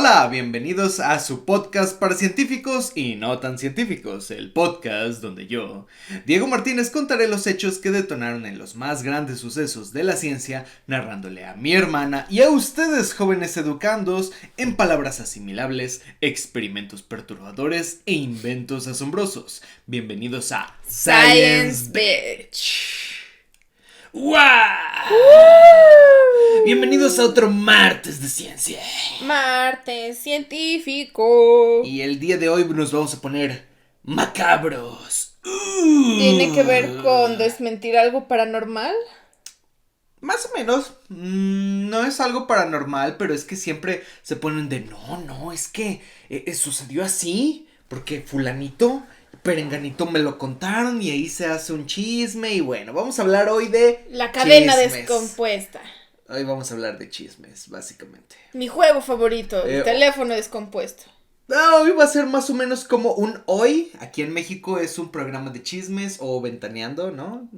Hola, bienvenidos a su podcast para científicos y no tan científicos, el podcast donde yo, Diego Martínez, contaré los hechos que detonaron en los más grandes sucesos de la ciencia, narrándole a mi hermana y a ustedes, jóvenes educandos, en palabras asimilables, experimentos perturbadores e inventos asombrosos. Bienvenidos a Science Bitch. ¡Wow! Bienvenidos a otro martes de ciencia. Martes científico. Y el día de hoy nos vamos a poner macabros. ¿Tiene que ver con desmentir algo paranormal? Más o menos. No es algo paranormal, pero es que siempre se ponen de no, es que sucedió así, porque fulanito, perenganito me lo contaron y ahí se hace un chisme y bueno, vamos a hablar hoy de la cadena chismes. descompuesta. Hoy vamos a hablar de chismes, básicamente. Mi juego favorito, el teléfono descompuesto. Hoy va a ser más o menos como un Hoy. Aquí en México es un programa de chismes o ventaneando, ¿no?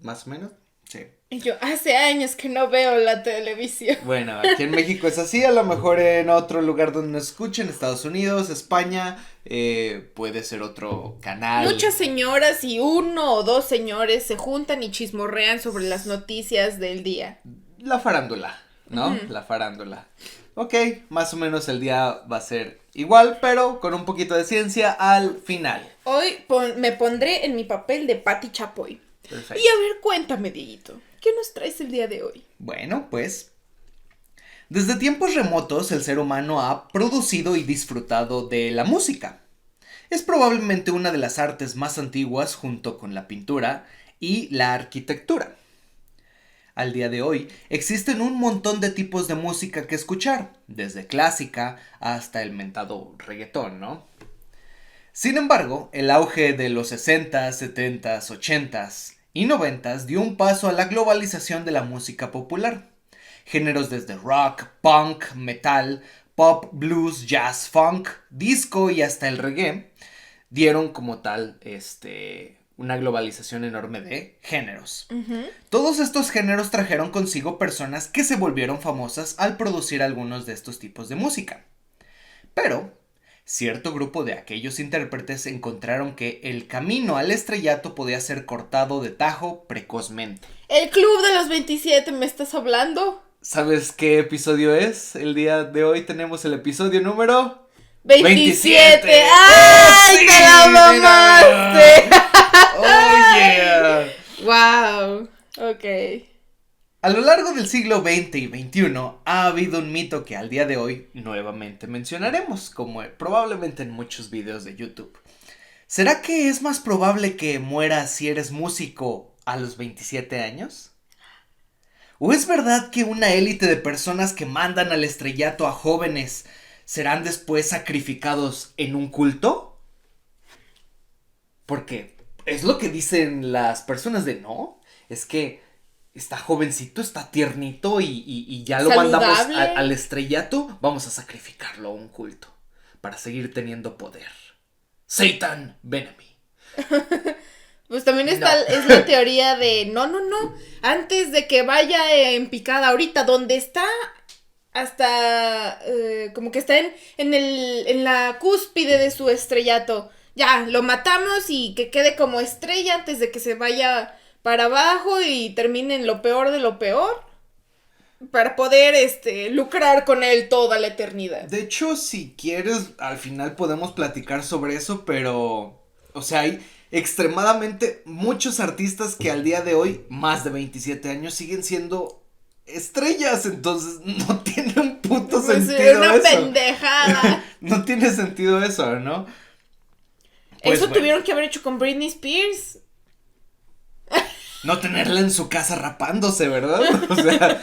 Más o menos. Sí. Y yo, hace años que no veo la televisión. Bueno, aquí en México es así, a lo mejor en otro lugar donde nos escuchen, Estados Unidos, España, puede ser otro canal. Muchas señoras y uno o dos señores se juntan y chismorrean sobre las noticias del día. La farándula, ¿no? La farándula. Ok, más o menos el día va a ser igual, pero con un poquito de ciencia al final. Hoy me pondré en mi papel de Patti Chapoy. Perfecto. Y a ver, cuéntame, Dieguito, ¿qué nos traes el día de hoy? Bueno, pues desde tiempos remotos el ser humano ha producido y disfrutado de la música. Es probablemente una de las artes más antiguas junto con la pintura y la arquitectura. Al día de hoy existen un montón de tipos de música que escuchar, desde clásica hasta el mentado reggaetón, ¿no? Sin embargo, el auge de los 60s, 70s, 80s y 90s dio un paso a la globalización de la música popular. Géneros desde rock, punk, metal, pop, blues, jazz, funk, disco y hasta el reggae dieron como tal una globalización enorme de géneros. Todos estos géneros trajeron consigo personas que se volvieron famosas al producir algunos de estos tipos de música. Pero cierto grupo de aquellos intérpretes encontraron que el camino al estrellato podía ser cortado de tajo precozmente. ¿El Club de los 27 me estás hablando? ¿Sabes qué episodio es? El día de hoy tenemos el episodio número 27. ¡Ay, sí, te la mamaste! ¡Oh, yeah! Wow. Ok. A lo largo del siglo XX y XXI ha habido un mito que al día de hoy nuevamente mencionaremos, como probablemente en muchos videos de YouTube. ¿Será que es más probable que mueras si eres músico a los 27 años? ¿O es verdad que una élite de personas que mandan al estrellato a jóvenes serán después sacrificados en un culto? Porque es lo que dicen las personas de no, es que está jovencito, está tiernito y ya lo Saludable. mandamos al estrellato, vamos a sacrificarlo a un culto para seguir teniendo poder. Satan, ven a mí. Pues también es la teoría de no. Antes de que vaya en picada ahorita, donde está hasta como que está en la cúspide de su estrellato. Ya, lo matamos y que quede como estrella antes de que se vaya para abajo y termine en lo peor de lo peor. Para poder lucrar con él toda la eternidad. De hecho, si quieres, al final podemos platicar sobre eso, pero, o sea, hay extremadamente muchos artistas que al día de hoy, más de 27 años, siguen siendo estrellas, entonces no tiene un puto Pues sentido una eso. pendejada. No tiene sentido eso, ¿no? Pues eso bueno, tuvieron que haber hecho con Britney Spears. no tenerla en su casa rapándose, ¿verdad? O sea,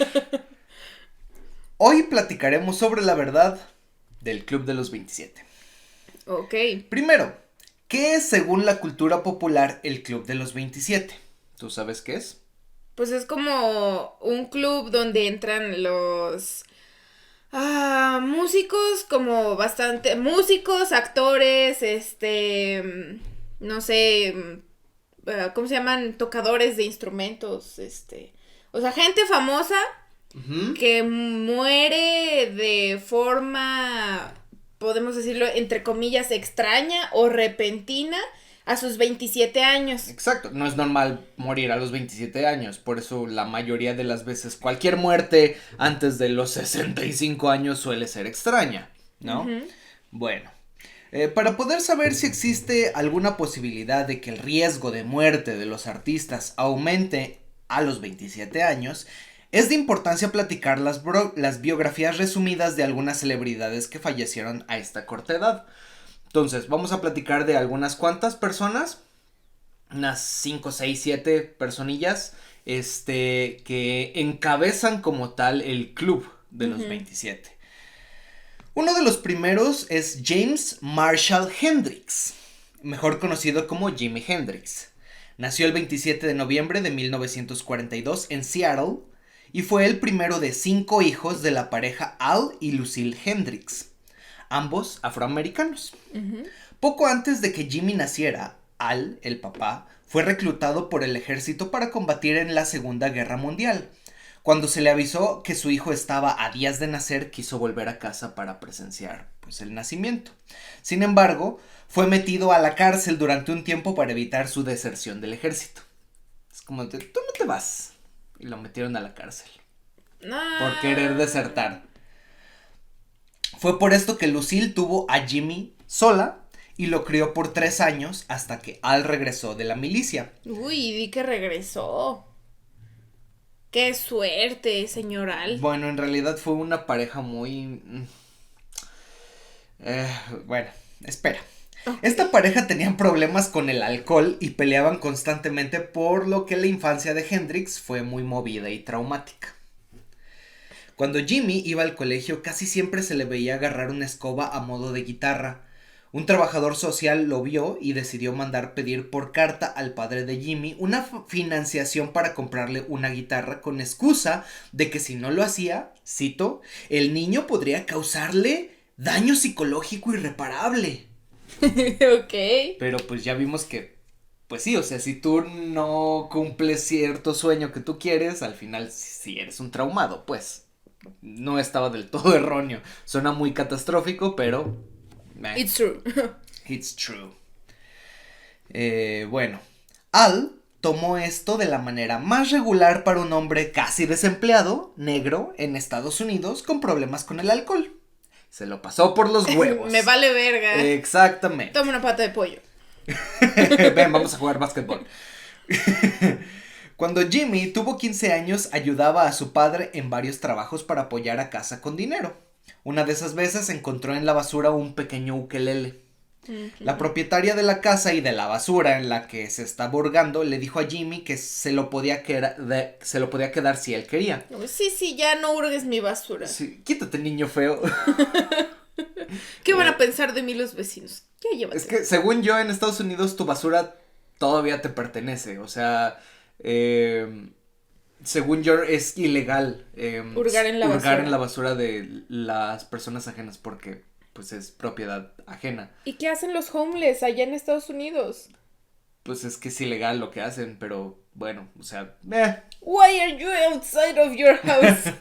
hoy platicaremos sobre la verdad del Club de los 27. Ok. Primero, ¿qué es según la cultura popular el Club de los 27? ¿Tú sabes qué es? Pues es como un club donde entran los músicos, como bastante músicos, actores, no sé, ¿cómo se llaman? Tocadores de instrumentos, o sea, gente famosa que muere de forma, podemos decirlo, entre comillas, extraña o repentina a sus 27 años. Exacto, no es normal morir a los 27 años, por eso la mayoría de las veces cualquier muerte antes de los 65 años suele ser extraña, ¿no? Bueno, para poder saber si existe alguna posibilidad de que el riesgo de muerte de los artistas aumente a los 27 años, es de importancia platicar las biografías resumidas de algunas celebridades que fallecieron a esta corta edad. Entonces, vamos a platicar de algunas cuantas personas, unas 5, 6, 7 personillas, que encabezan como tal el club de los 27. Uno de los primeros es James Marshall Hendrix, mejor conocido como Jimi Hendrix. Nació el 27 de noviembre de 1942 en Seattle y fue el primero de 5 hijos de la pareja Al y Lucille Hendrix, ambos afroamericanos. Poco antes de que Jimi naciera, Al, el papá, fue reclutado por el ejército para combatir en la Segunda Guerra Mundial. Cuando se le avisó que su hijo estaba a días de nacer, quiso volver a casa para presenciar, pues, el nacimiento. Sin embargo, fue metido a la cárcel durante un tiempo para evitar su deserción del ejército. Es como, tú no te vas. Y lo metieron a la cárcel. Por querer desertar. Fue por esto que Lucille tuvo a Jimi sola y lo crió por 3 años hasta que Al regresó de la milicia. Uy, di que regresó. ¡Qué suerte, señor Al! Bueno, en realidad fue una pareja muy... bueno, espera. Okay. Esta pareja tenía problemas con el alcohol y peleaban constantemente, por lo que la infancia de Hendrix fue muy movida y traumática. Cuando Jimi iba al colegio, casi siempre se le veía agarrar una escoba a modo de guitarra. Un trabajador social lo vio y decidió mandar pedir por carta al padre de Jimi una financiación para comprarle una guitarra, con excusa de que si no lo hacía, cito, el niño podría causarle daño psicológico irreparable. Ok. Pero pues ya vimos que, pues sí, o sea, si tú no cumples cierto sueño que tú quieres, al final sí eres un traumado, pues. No estaba del todo erróneo. Suena muy catastrófico, pero... It's true. It's true. Bueno, Al tomó esto de la manera más regular para un hombre casi desempleado, negro, en Estados Unidos, con problemas con el alcohol. Se lo pasó por los huevos. Me vale verga. Exactamente. Toma una pata de pollo. Ven, vamos a jugar básquetbol. Cuando Jimi tuvo 15 años, ayudaba a su padre en varios trabajos para apoyar a casa con dinero. Una de esas veces encontró en la basura un pequeño ukelele. La propietaria de la casa y de la basura en la que se estaba hurgando le dijo a Jimi que se lo podía quedar si él quería. Sí, ya no hurgues mi basura. Sí, quítate, niño feo. ¿Qué van a pensar de mí los vecinos? Ya llévate. Es que según yo, en Estados Unidos tu basura todavía te pertenece. O sea, según yo es ilegal hurgar en la basura de las personas ajenas, porque pues es propiedad ajena. ¿Y qué hacen los homeless allá en Estados Unidos? Pues es que es ilegal lo que hacen, pero bueno, o sea, Why are you outside of your house?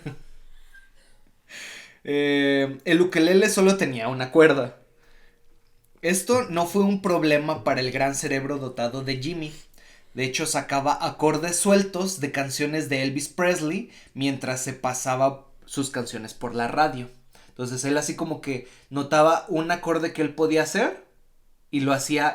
El ukelele solo tenía una cuerda. Esto no fue un problema para el gran cerebro dotado de Jimi. De hecho, sacaba acordes sueltos de canciones de Elvis Presley mientras se pasaba sus canciones por la radio. Entonces él así como que notaba un acorde que él podía hacer y lo hacía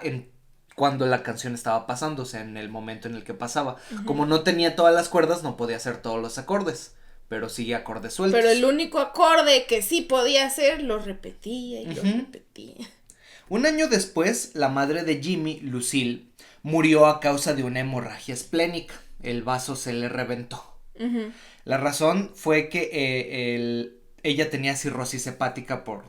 cuando la canción estaba pasando, o sea, en el momento en el que pasaba. Como no tenía todas las cuerdas, no podía hacer todos los acordes, pero sí acordes sueltos. Pero el único acorde que sí podía hacer lo repetía y lo repetía. Un año después, la madre de Jimi, Lucille, murió a causa de una hemorragia esplénica. El vaso se le reventó. La razón fue que ella tenía cirrosis hepática por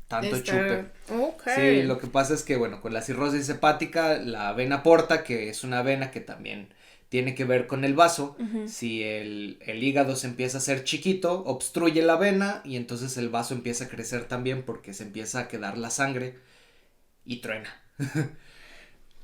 tanto chupe. Okay. Sí, lo que pasa es que, bueno, con la cirrosis hepática, la vena porta, que es una vena que también tiene que ver con el vaso, si el hígado se empieza a hacer chiquito, obstruye la vena y entonces el vaso empieza a crecer también porque se empieza a quedar la sangre y truena.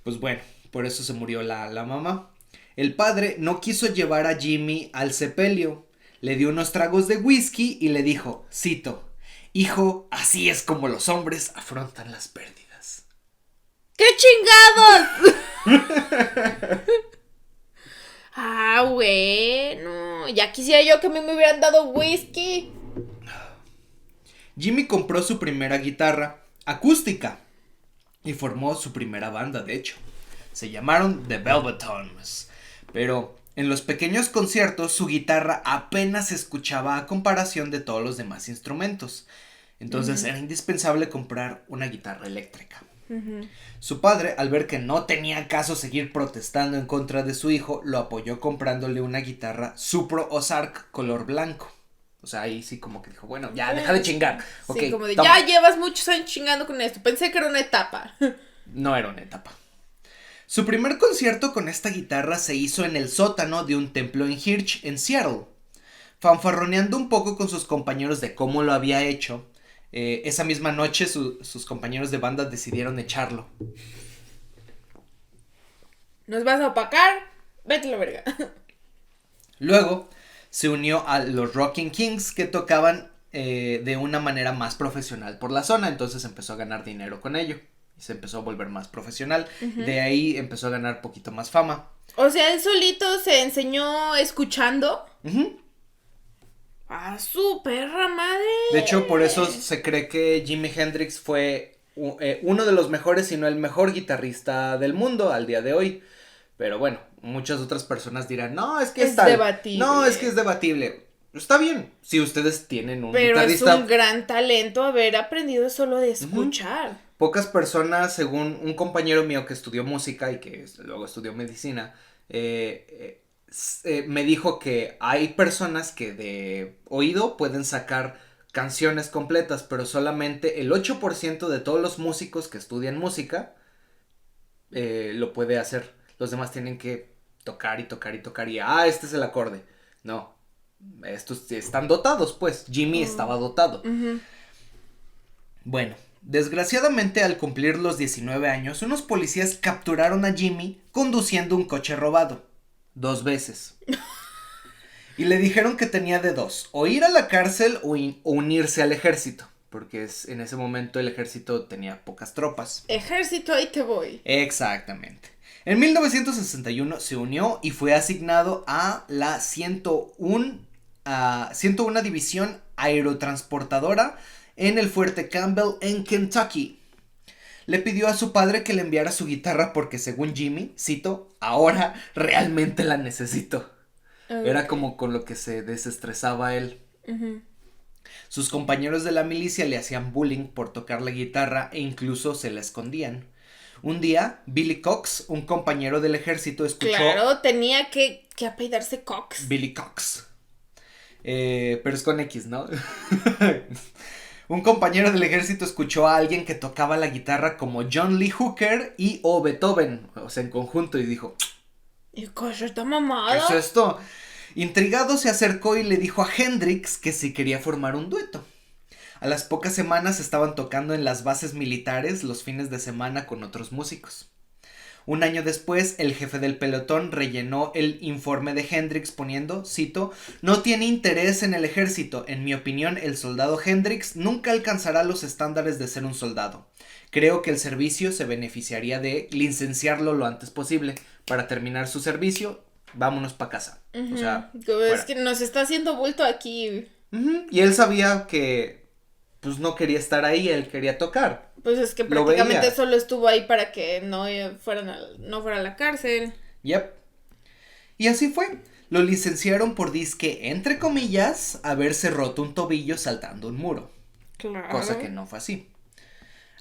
Pues bueno, por eso se murió la mamá. El padre no quiso llevar a Jimi al sepelio. Le dio unos tragos de whisky y le dijo, cito, hijo, así es como los hombres afrontan las pérdidas. ¡Qué chingados! Ah, bueno. Ya quisiera yo que a mí me hubieran dado whisky. Jimmy compró su primera guitarra acústica y formó su primera banda, de hecho. Se llamaron The Velvetones. Pero en los pequeños conciertos su guitarra apenas se escuchaba a comparación de todos los demás instrumentos. Entonces era indispensable comprar una guitarra eléctrica. Su padre, al ver que no tenía caso seguir protestando en contra de su hijo, lo apoyó comprándole una guitarra Supro Ozark color blanco. O sea, ahí sí como que dijo, bueno, ya, deja de chingar. Sí, Okay, como de, toma. ya llevas muchos años chingando con esto. Pensé que era una etapa. No era una etapa. Su primer concierto con esta guitarra se hizo en el sótano de un templo en Hirsch, en Seattle. Fanfarroneando un poco con sus compañeros de cómo lo había hecho, esa misma noche sus compañeros de banda decidieron echarlo. ¿Nos vas a opacar? Vete a la verga. Luego se unió a los Rocking Kings, que tocaban de una manera más profesional por la zona. Entonces empezó a ganar dinero con ello y se empezó a volver más profesional. De ahí empezó a ganar poquito más fama. O sea, él solito se enseñó escuchando. ¡Ah, su perra madre! De hecho, por eso se cree que Jimi Hendrix fue uno de los mejores, si no el mejor guitarrista del mundo al día de hoy. Pero bueno, muchas otras personas dirán, no, es que es debatible. No, es que es debatible. Está bien, si ustedes tienen un Pero guitarrista. es un gran talento haber aprendido solo de escuchar. Pocas personas, según un compañero mío que estudió música y que luego estudió medicina, me dijo que hay personas que de oído pueden sacar canciones completas, pero solamente el 8% de todos los músicos que estudian música lo puede hacer. Los demás tienen que tocar y tocar y tocar y este es el acorde. No, estos están dotados, pues. Jimmy estaba dotado. Bueno, desgraciadamente al cumplir los 19 años, unos policías capturaron a Jimmy conduciendo un coche robado. 2 veces. Y le dijeron que tenía de dos, o ir a la cárcel o unirse al ejército, porque en ese momento el ejército tenía pocas tropas. Ejército, ahí te voy. Exactamente. En 1961 se unió y fue asignado a la 101 División Aerotransportadora en el Fuerte Campbell en Kentucky. Le pidió a su padre que le enviara su guitarra porque según Jimmy, cito, ahora realmente la necesito. Okay. Era como con lo que se desestresaba él. Sus compañeros de la milicia le hacían bullying por tocar la guitarra e incluso se la escondían. Un día, Billy Cox, un compañero del ejército, escuchó... Claro, tenía que apellidarse Cox. Billy Cox. Pero es con X, ¿no? Un compañero del ejército escuchó a alguien que tocaba la guitarra como John Lee Hooker y o Beethoven, o sea, en conjunto, y dijo... ¿Y qué es esta mamada? ¿Qué es esto? Intrigado se acercó y le dijo a Hendrix que si quería formar un dueto. A las pocas semanas estaban tocando en las bases militares los fines de semana con otros músicos. Un año después, el jefe del pelotón rellenó el informe de Hendrix poniendo, cito, no tiene interés en el ejército. En mi opinión, el soldado Hendrix nunca alcanzará los estándares de ser un soldado. Creo que el servicio se beneficiaría de licenciarlo lo antes posible. Para terminar su servicio, vámonos para casa. O sea, es que nos está haciendo bulto aquí. Y él sabía que pues no quería estar ahí, él quería tocar. Pues es que prácticamente solo estuvo ahí para que no fuera a la cárcel. Yep. Y así fue. Lo licenciaron por disque, entre comillas, haberse roto un tobillo saltando un muro. Claro. Cosa que no fue así.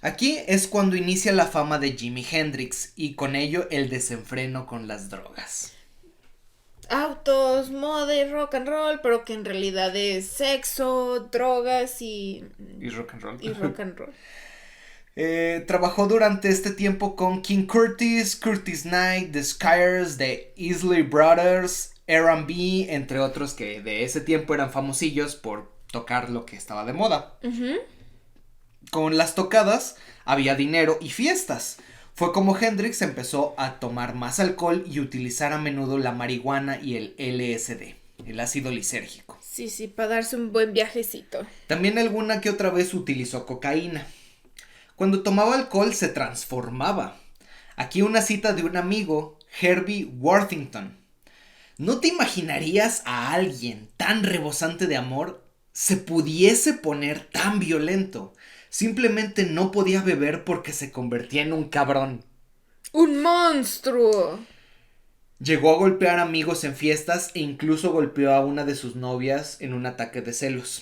Aquí es cuando inicia la fama de Jimi Hendrix y con ello el desenfreno con las drogas. Autos, moda y rock and roll, pero que en realidad es sexo, drogas y rock and roll. Y rock and roll. Trabajó durante este tiempo con King Curtis, Curtis Knight, The Skyers, The Isley Brothers, R&B, entre otros que de ese tiempo eran famosillos por tocar lo que estaba de moda. Con las tocadas había dinero y fiestas. Fue como Hendrix empezó a tomar más alcohol y utilizar a menudo la marihuana y el LSD. el ácido lisérgico. Sí, sí, para darse un buen viajecito. También alguna que otra vez utilizó cocaína. Cuando tomaba alcohol se transformaba. Aquí una cita de un amigo, Herbie Worthington. ¿No te imaginarías a alguien tan rebosante de amor se pudiese poner tan violento? Simplemente no podía beber porque se convertía en un cabrón. ¡Un monstruo! Llegó a golpear amigos en fiestas e incluso golpeó a una de sus novias en un ataque de celos.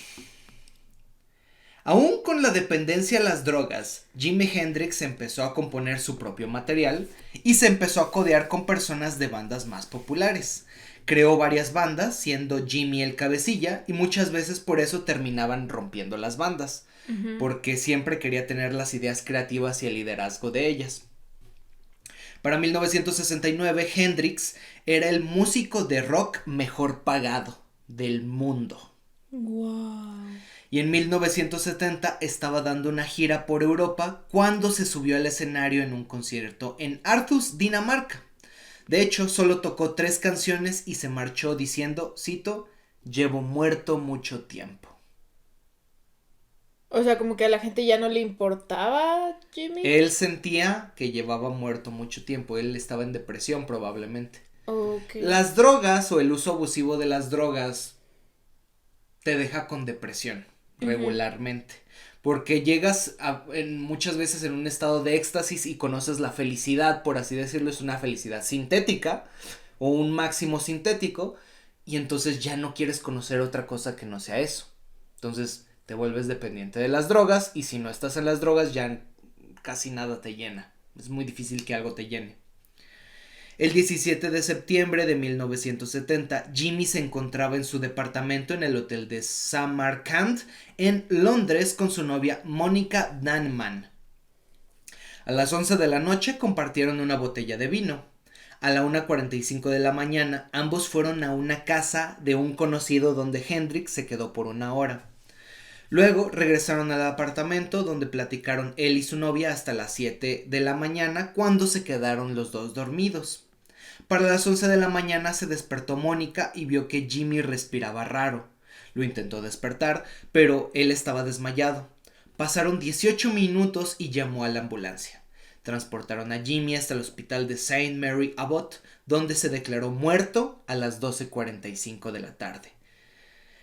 Aún con la dependencia a las drogas, Jimi Hendrix empezó a componer su propio material y se empezó a codear con personas de bandas más populares. Creó varias bandas, siendo Jimi el cabecilla, y muchas veces por eso terminaban rompiendo las bandas, porque siempre quería tener las ideas creativas y el liderazgo de ellas. Para 1969, Hendrix era el músico de rock mejor pagado del mundo. Wow. Y en 1970 estaba dando una gira por Europa cuando se subió al escenario en un concierto en Aarhus, Dinamarca. De hecho, solo tocó 3 canciones y se marchó diciendo, cito, llevo muerto mucho tiempo. O sea, como que a la gente ya no le importaba, Jimmy. Él sentía que llevaba muerto mucho tiempo, él estaba en depresión probablemente. Okay. Las drogas o el uso abusivo de las drogas te deja con depresión regularmente. Porque llegas muchas veces en un estado de éxtasis y conoces la felicidad, por así decirlo, es una felicidad sintética o un máximo sintético, y entonces ya no quieres conocer otra cosa que no sea eso. Entonces te vuelves dependiente de las drogas, y si no estás en las drogas ya casi nada te llena. Es muy difícil que algo te llene. El 17 de septiembre de 1970, Jimmy se encontraba en su departamento en el hotel de Samarkand, en Londres, con su novia Mónica Dannemann. A las 11 de la noche compartieron una botella de vino. A la 1:45 de la mañana, ambos fueron a una casa de un conocido donde Hendrix se quedó por 1 hora. Luego regresaron al apartamento donde platicaron él y su novia hasta las 7 de la mañana, cuando se quedaron los dos dormidos. Para las 11 de la mañana se despertó Mónica y vio que Jimmy respiraba raro. Lo intentó despertar, pero él estaba desmayado. Pasaron 18 minutos y llamó a la ambulancia. Transportaron a Jimmy hasta el hospital de St. Mary Abbot, donde se declaró muerto a las 12:45 de la tarde.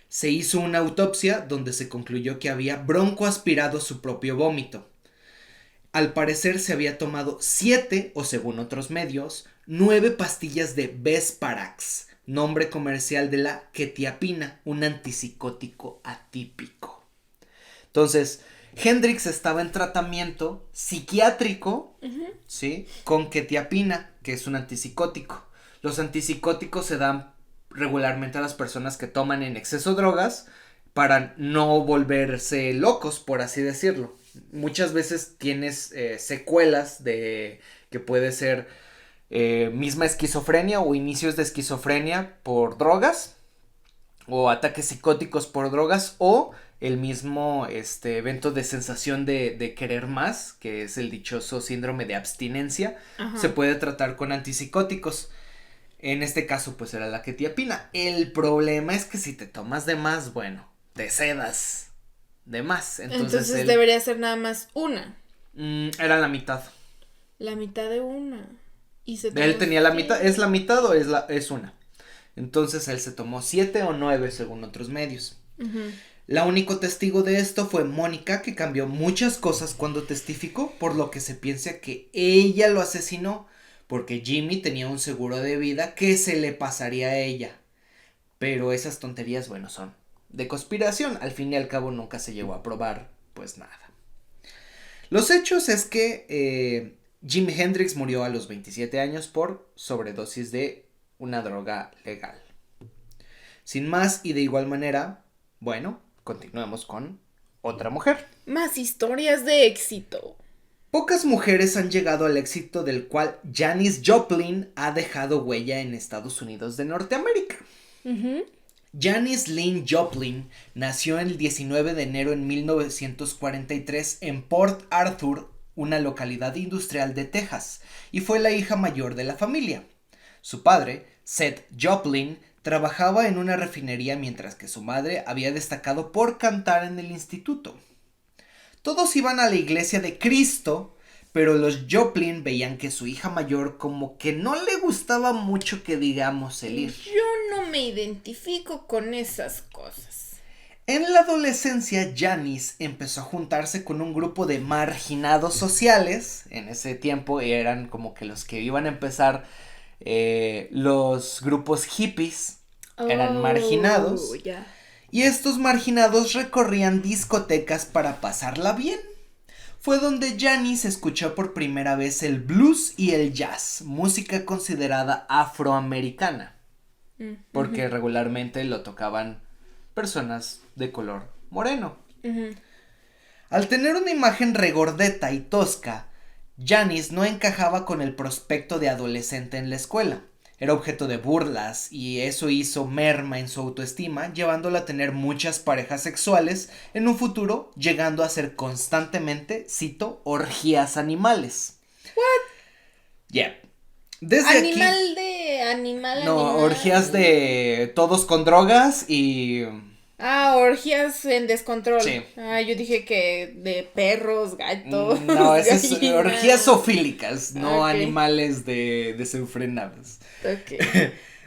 Se hizo una autopsia donde se concluyó que había broncoaspirado su propio vómito. Al parecer se había tomado 7, o según otros medios, 9 pastillas de Vesparax, nombre comercial de la quetiapina, un antipsicótico atípico. Entonces, Hendrix estaba en tratamiento psiquiátrico, ¿sí?, con quetiapina, que es un antipsicótico. Los antipsicóticos se dan regularmente a las personas que toman en exceso drogas para no volverse locos, por así decirlo. Muchas veces tienes secuelas de que puede ser misma esquizofrenia o inicios de esquizofrenia por drogas, o ataques psicóticos por drogas, o el mismo evento de sensación de querer más, que es el dichoso síndrome de abstinencia. Se puede tratar con antipsicóticos. En este caso pues era la quetiapina. El problema es que si te tomas de más, bueno, te sedas de más. Entonces debería ser nada más una. Era la mitad. La mitad de una. Y se Él tenía la mitad. ¿Es la mitad o es una? Entonces él se tomó 7 o 9 según otros medios. La único testigo de esto fue Mónica, que cambió muchas cosas cuando testificó, por lo que se piensa que ella lo asesinó, porque Jimmy tenía un seguro de vida que se le pasaría a ella. Pero esas tonterías, bueno, son de conspiración. Al fin y al cabo nunca se llegó a probar pues nada. Los hechos es que Jimi Hendrix murió a los 27 años por sobredosis de una droga legal. Sin más, y de igual manera, bueno, continuemos con otra mujer. Más historias de éxito. Pocas mujeres han llegado al éxito del cual Janis Joplin ha dejado huella en Estados Unidos de Norteamérica. Janis Lynn Joplin nació el 19 de enero en 1943 en Port Arthur, una localidad industrial de Texas, y fue la hija mayor de la familia. Su padre, Seth Joplin, trabajaba en una refinería mientras que su madre había destacado por cantar en el instituto. Todos iban a la iglesia de Cristo, pero los Joplin veían que su hija mayor como que no le gustaba mucho que digamos el ir. Yo no me identifico con esas cosas. En la adolescencia, Janis empezó a juntarse con un grupo de marginados sociales. En ese tiempo eran como que los que iban a empezar los grupos hippies. Eran marginados. Ya. Y estos marginados recorrían discotecas para pasarla bien. Fue donde Janis escuchó por primera vez el blues y el jazz, música considerada afroamericana, porque regularmente lo tocaban personas de color moreno. Al tener una imagen regordeta y tosca, Janis no encajaba con el prospecto de adolescente en la escuela. Era objeto de burlas y eso hizo merma en su autoestima, llevándola a tener muchas parejas sexuales en un futuro, llegando a hacer constantemente, cito, orgías animales. ¿What? Yeah. Desde Animal aquí... de... Animal, No, animal. orgías de todos con drogas y... orgías en descontrol. Sí. Yo dije que de perros, gatos. No, esas son gallinas. orgías zoofílicas, no Ok. animales desenfrenados. Ok.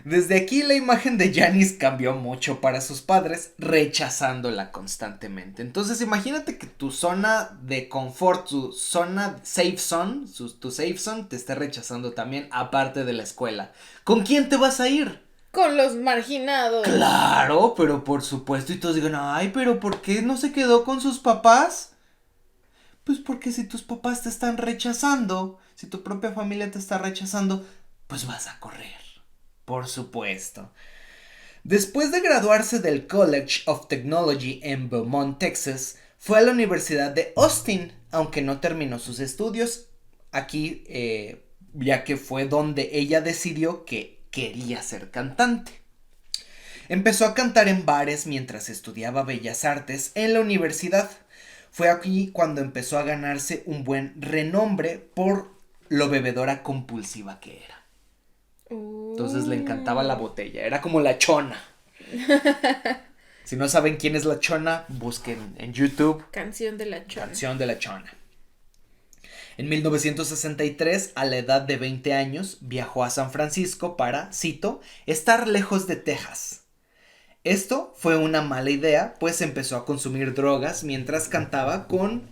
Desde aquí la imagen de Janis cambió mucho para sus padres, rechazándola constantemente. Entonces imagínate que tu zona de confort, tu zona safe zone, tu safe zone te esté rechazando también, aparte de la escuela. ¿Con quién te vas a ir? Con los marginados. Claro, pero por supuesto, y todos digan, ay, pero ¿por qué no se quedó con sus papás? Pues porque si tus papás te están rechazando, si tu propia familia te está rechazando, pues vas a correr. Por supuesto. Después de graduarse del College of Technology en Beaumont, Texas, fue a la Universidad de Austin, aunque no terminó sus estudios aquí, ya que fue donde ella decidió que quería ser cantante. Empezó a cantar en bares mientras estudiaba Bellas Artes en la universidad. Fue aquí cuando empezó a ganarse un buen renombre por lo bebedora compulsiva que era. Entonces le encantaba la botella, era como la Chona. Si no saben quién es la Chona, busquen en YouTube. Canción de la Chona. Canción de la Chona. En 1963, a la edad de 20 años, viajó a San Francisco para, cito, estar lejos de Texas. Esto fue una mala idea, pues empezó a consumir drogas mientras cantaba con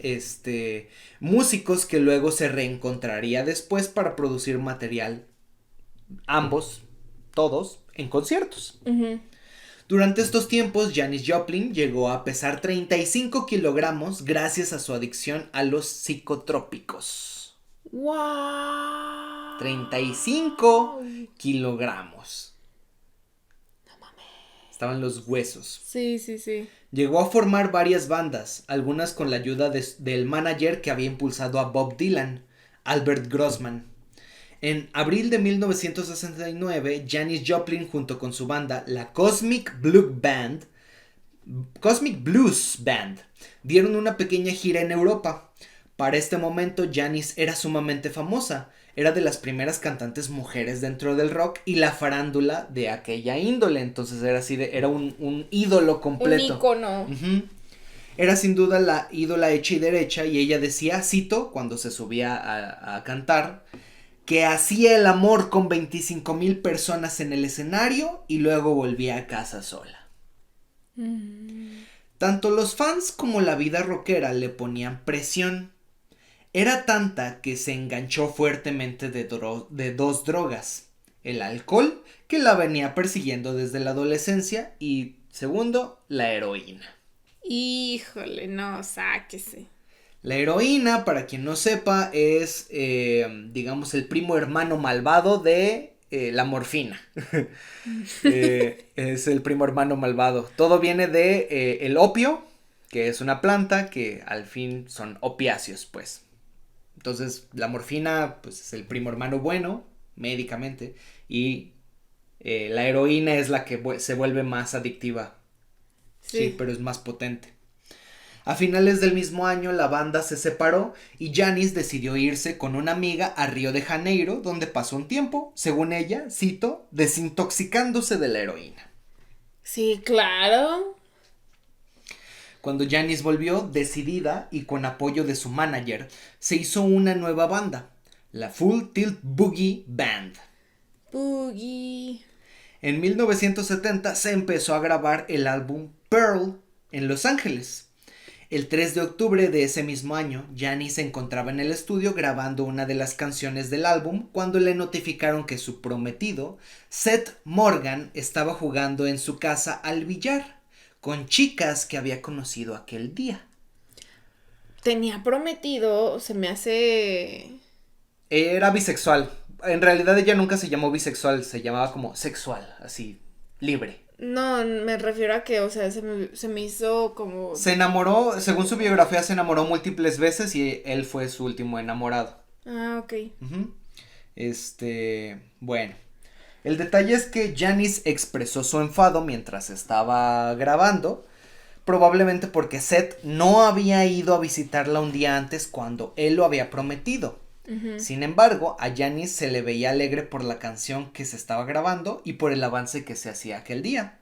músicos que luego se reencontraría después para producir material, ambos, todos, en conciertos. Durante estos tiempos, Janis Joplin llegó a pesar 35 kilogramos gracias a su adicción a los psicotrópicos. ¡Wow! 35 kilogramos. Estaban los huesos. Sí, sí, sí. Llegó a formar varias bandas, algunas con la ayuda del manager que había impulsado a Bob Dylan, Albert Grossman. En abril de 1969, Janis Joplin junto con su banda, la Cosmic Blues Band, dieron una pequeña gira en Europa. Para este momento, Janis era sumamente famosa. Era de las primeras cantantes mujeres dentro del rock y la farándula de aquella índole. Entonces era un ídolo completo. Un ícono. Era sin duda la ídola hecha y derecha, y ella decía, cito, cuando se subía a cantar, que hacía el amor con 25,000 personas en el escenario y luego volvía a casa sola. Tanto los fans como la vida rockera le ponían presión. Era tanta que se enganchó fuertemente de dos drogas: el alcohol, que la venía persiguiendo desde la adolescencia, y segundo, la heroína. Híjole, no, sáquese. La heroína, para quien no sepa, es, digamos, el primo hermano malvado de la morfina. Es el primo hermano malvado. Todo viene de el opio, que es una planta que al fin son opiáceos, pues. Entonces, la morfina, pues, es el primo hermano bueno, médicamente, y la heroína es la que se vuelve más adictiva. Sí, pero es más potente. A finales del mismo año la banda se separó y Janis decidió irse con una amiga a Río de Janeiro, donde pasó un tiempo, según ella, cito, desintoxicándose de la heroína. Sí, claro. Cuando Janis volvió, decidida y con apoyo de su manager, se hizo una nueva banda, la Full Tilt Boogie Band. Boogie. En 1970 se empezó a grabar el álbum Pearl en Los Ángeles. El 3 de octubre de ese mismo año, Janis se encontraba en el estudio grabando una de las canciones del álbum cuando le notificaron que su prometido, Seth Morgan, estaba jugando en su casa al billar con chicas que había conocido aquel día. Tenía prometido, se me hace... Era bisexual. En realidad ella nunca se llamó bisexual, se llamaba como sexual, así, libre. No, me refiero a que, o sea, se me hizo como... Se enamoró, según su biografía, se enamoró múltiples veces y él fue su último enamorado. Ah, ok. Uh-huh. Bueno. El detalle es que Janis expresó su enfado mientras estaba grabando, probablemente porque Seth no había ido a visitarla un día antes cuando él lo había prometido. Uh-huh. Sin embargo, a Janis se le veía alegre por la canción que se estaba grabando y por el avance que se hacía aquel día.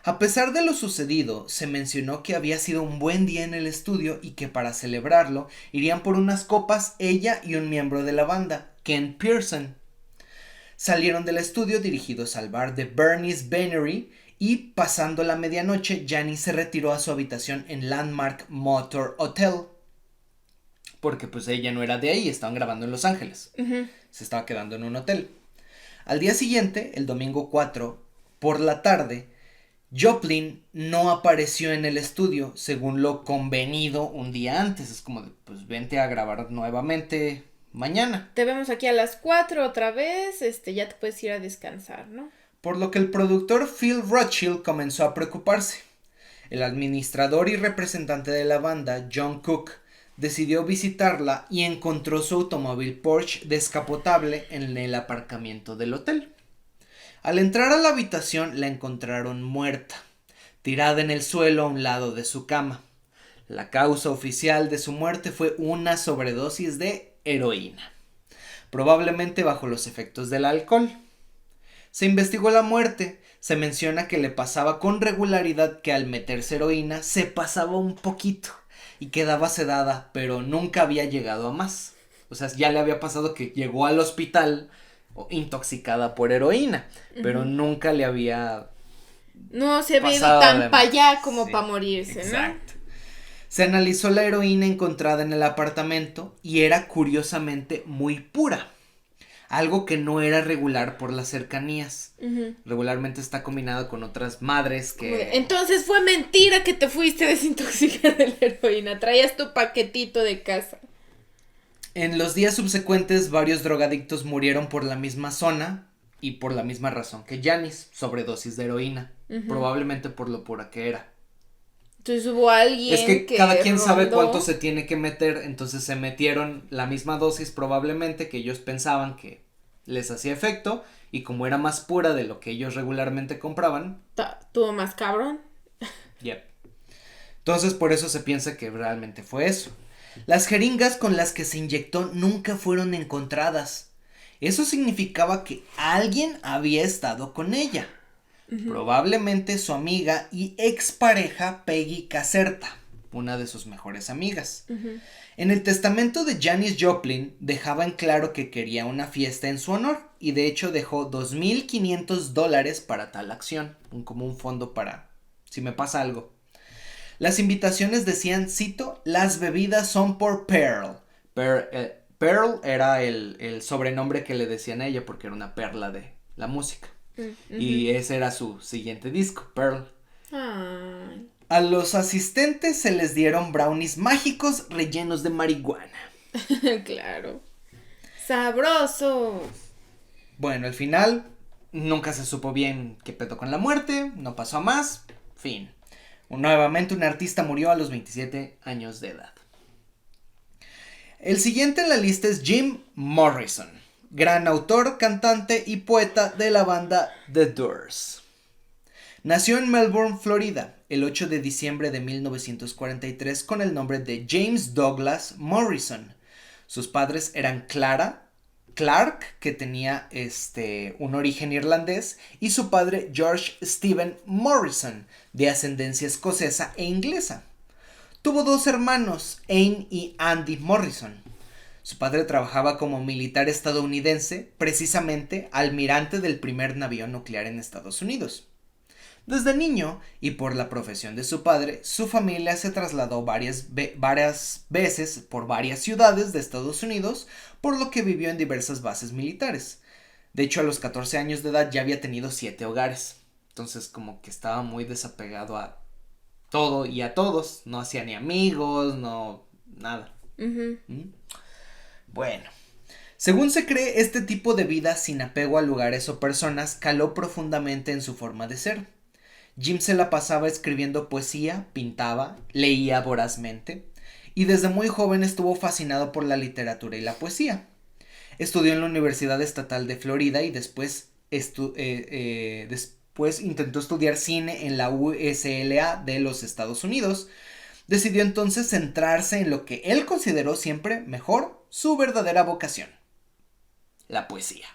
A pesar de lo sucedido, se mencionó que había sido un buen día en el estudio y que para celebrarlo irían por unas copas ella y un miembro de la banda, Ken Pearson. Salieron del estudio dirigidos al bar de Bernie's Beanery y pasando la medianoche, Janis se retiró a su habitación en Landmark Motor Hotel. Porque pues ella no era de ahí, estaban grabando en Los Ángeles. Uh-huh. Se estaba quedando en un hotel. Al día siguiente, el domingo 4, por la tarde, Joplin no apareció en el estudio según lo convenido un día antes. Es como de, pues vente a grabar nuevamente mañana. Te vemos aquí a las 4 otra vez, ya te puedes ir a descansar, ¿no? Por lo que el productor Phil Rothschild comenzó a preocuparse. El administrador y representante de la banda, John Cook, decidió visitarla y encontró su automóvil Porsche descapotable en el aparcamiento del hotel. Al entrar a la habitación la encontraron muerta, tirada en el suelo a un lado de su cama. La causa oficial de su muerte fue una sobredosis de heroína, probablemente bajo los efectos del alcohol. Se investigó la muerte. Se menciona que le pasaba con regularidad que al meterse heroína se pasaba un poquito y quedaba sedada, pero nunca había llegado a más. O sea, ya le había pasado que llegó al hospital intoxicada por heroína, pero nunca le había... No se había ido tan para allá como sí, para morirse, exacto. ¿No? Se analizó la heroína encontrada en el apartamento y era curiosamente muy pura. Algo que no era regular por las cercanías. Uh-huh. Regularmente está combinado con otras madres que... Entonces fue mentira que te fuiste a desintoxicar de la heroína. Traías tu paquetito de casa. En los días subsecuentes, varios drogadictos murieron por la misma zona y por la misma razón que Janis, sobredosis de heroína. Uh-huh. Probablemente por lo pura que era. Entonces hubo alguien es que cada quien sabe cuánto se tiene que meter, entonces se metieron la misma dosis probablemente que ellos pensaban que les hacía efecto y como era más pura de lo que ellos regularmente compraban. ¿Tuvo más cabrón? Yep. Entonces por eso se piensa que realmente fue eso. Las jeringas con las que se inyectó nunca fueron encontradas. Eso significaba que alguien había estado con ella. Uh-huh. Probablemente su amiga y expareja Peggy Caserta, una de sus mejores amigas. Uh-huh. En el testamento de Janis Joplin dejaba en claro que quería una fiesta en su honor y de hecho dejó $2,500 para tal acción, como un fondo para si me pasa algo. Las invitaciones decían, cito, las bebidas son por Pearl. Pearl era el sobrenombre que le decían a ella porque era una perla de la música. Uh-huh. Y ese era su siguiente disco, Pearl. Ay. A los asistentes se les dieron brownies mágicos rellenos de marihuana. Claro. Sabrosos. Bueno, al final nunca se supo bien qué pedo con la muerte, no pasó a más, fin. Nuevamente un artista murió a los 27 años de edad. El siguiente en la lista es Jim Morrison, gran autor, cantante y poeta de la banda The Doors. Nació en Melbourne, Florida, el 8 de diciembre de 1943 con el nombre de James Douglas Morrison. Sus padres eran Clark, que tenía un origen irlandés, y su padre George Stephen Morrison, de ascendencia escocesa e inglesa. Tuvo 2 hermanos, Anne y Andy Morrison. Su padre trabajaba como militar estadounidense, precisamente almirante del primer navío nuclear en Estados Unidos. Desde niño, y por la profesión de su padre, su familia se trasladó varias veces por varias ciudades de Estados Unidos, por lo que vivió en diversas bases militares. De hecho, a los 14 años de edad ya había tenido 7 hogares. Entonces, como que estaba muy desapegado a todo y a todos. No hacía ni amigos, no, nada. Uh-huh. Bueno, según se cree, este tipo de vida sin apego a lugares o personas caló profundamente en su forma de ser. Jim se la pasaba escribiendo poesía, pintaba, leía vorazmente, y desde muy joven estuvo fascinado por la literatura y la poesía. Estudió en la Universidad Estatal de Florida y después intentó estudiar cine en la UCLA de los Estados Unidos. Decidió entonces centrarse en lo que él consideró siempre mejor, su verdadera vocación: la poesía.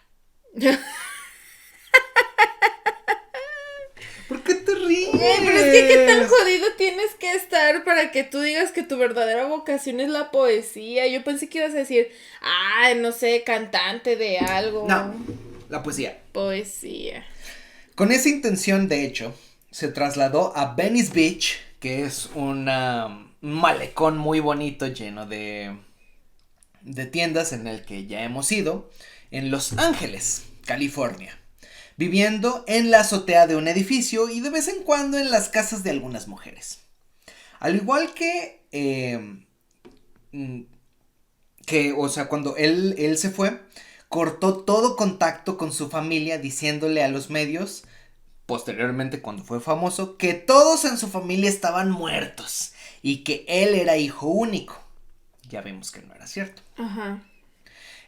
¿Por qué te ríes? Pero es que qué tan jodido tienes que estar para que tú digas que tu verdadera vocación es la poesía. Yo pensé que ibas a decir, no sé, cantante de algo. No, la poesía. Poesía. Con esa intención, de hecho, se trasladó a Venice Beach, que es un malecón muy bonito lleno de tiendas en el que ya hemos ido, en Los Ángeles, California, viviendo en la azotea de un edificio y de vez en cuando en las casas de algunas mujeres. Al igual que cuando él se fue, cortó todo contacto con su familia, diciéndole a los medios, posteriormente cuando fue famoso, que todos en su familia estaban muertos y que él era hijo único. Ya vimos que no era cierto. Ajá.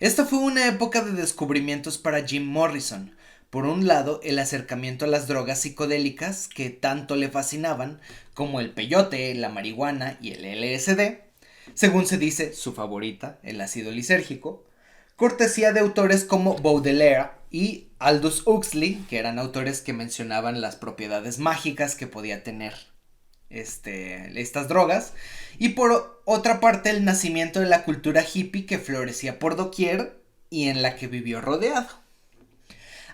Esta fue una época de descubrimientos para Jim Morrison. Por un lado, el acercamiento a las drogas psicodélicas que tanto le fascinaban, como el peyote, la marihuana y el LSD. Según se dice, su favorita, el ácido lisérgico. Cortesía de autores como Baudelaire y Aldous Huxley, que eran autores que mencionaban las propiedades mágicas que podía tener estas drogas. Y por otra parte, el nacimiento de la cultura hippie que florecía por doquier y en la que vivió rodeado.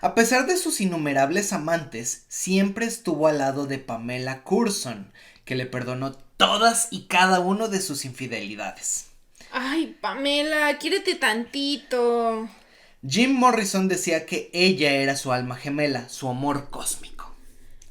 A pesar de sus innumerables amantes, siempre estuvo al lado de Pamela Curson, que le perdonó todas y cada uno de sus infidelidades. Ay, Pamela, quiérete tantito. Jim Morrison decía que ella era su alma gemela, su amor cósmico.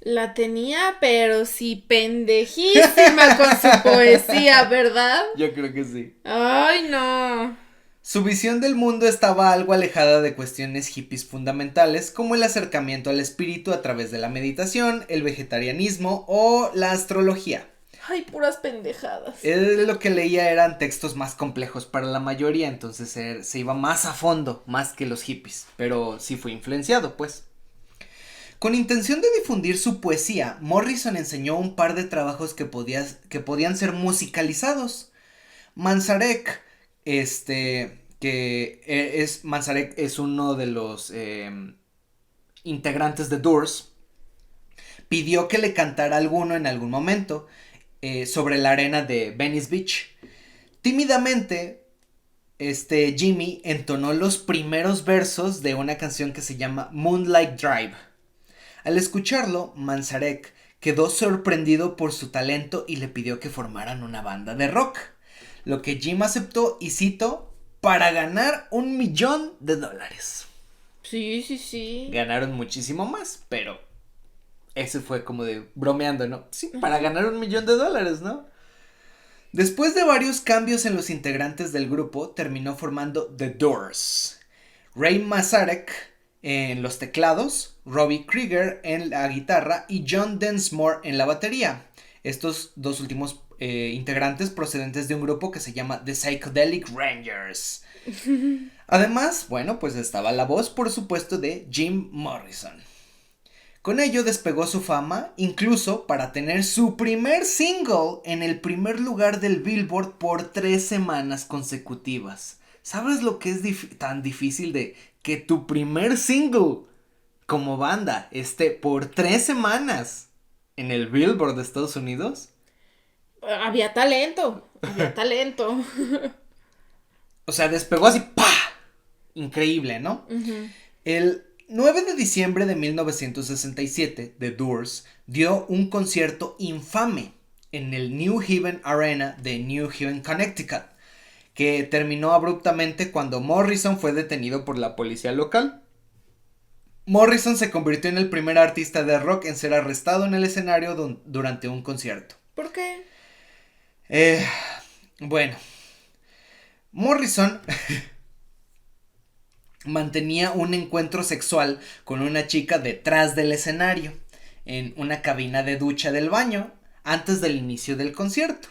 La tenía, pero sí pendejísima con su poesía, ¿verdad? Yo creo que sí. Ay, no. Su visión del mundo estaba algo alejada de cuestiones hippies fundamentales, como el acercamiento al espíritu a través de la meditación, el vegetarianismo o la astrología. Ay, puras pendejadas. Lo que leía eran textos más complejos para la mayoría, entonces se iba más a fondo, más que los hippies, pero sí fue influenciado, pues. Con intención de difundir su poesía, Morrison enseñó un par de trabajos que podían ser musicalizados. Manzarek, Manzarek es uno de los integrantes de Doors, pidió que le cantara alguno en algún momento sobre la arena de Venice Beach. Tímidamente, Jimmy entonó los primeros versos de una canción que se llama Moonlight Drive. Al escucharlo, Manzarek quedó sorprendido por su talento y le pidió que formaran una banda de rock, lo que Jim aceptó y cito, para ganar $1 millón. Sí. Ganaron muchísimo más, pero ese fue como de bromeando, ¿no? Sí, para ganar $1 millón, ¿no? Después de varios cambios en los integrantes del grupo, terminó formando The Doors. Ray Manzarek en los teclados, Robbie Krieger en la guitarra y John Densmore en la batería. Estos dos últimos integrantes procedentes de un grupo que se llama The Psychedelic Rangers. Además, bueno, pues estaba la voz, por supuesto, de Jim Morrison. Con ello despegó su fama, incluso para tener su primer single en el primer lugar del Billboard por 3 semanas consecutivas. ¿Sabes lo que es tan difícil de que tu primer single como banda esté por 3 semanas en el Billboard de Estados Unidos? Había talento, había talento. O sea, despegó así, ¡pah! Increíble, ¿no? El 9 de diciembre de 1967, The Doors dio un concierto infame en el New Haven Arena de New Haven, Connecticut, que terminó abruptamente cuando Morrison fue detenido por la policía local. Morrison se convirtió en el primer artista de rock en ser arrestado en el escenario durante un concierto. ¿Por qué? Bueno, Morrison mantenía un encuentro sexual con una chica detrás del escenario, en una cabina de ducha del baño, antes del inicio del concierto.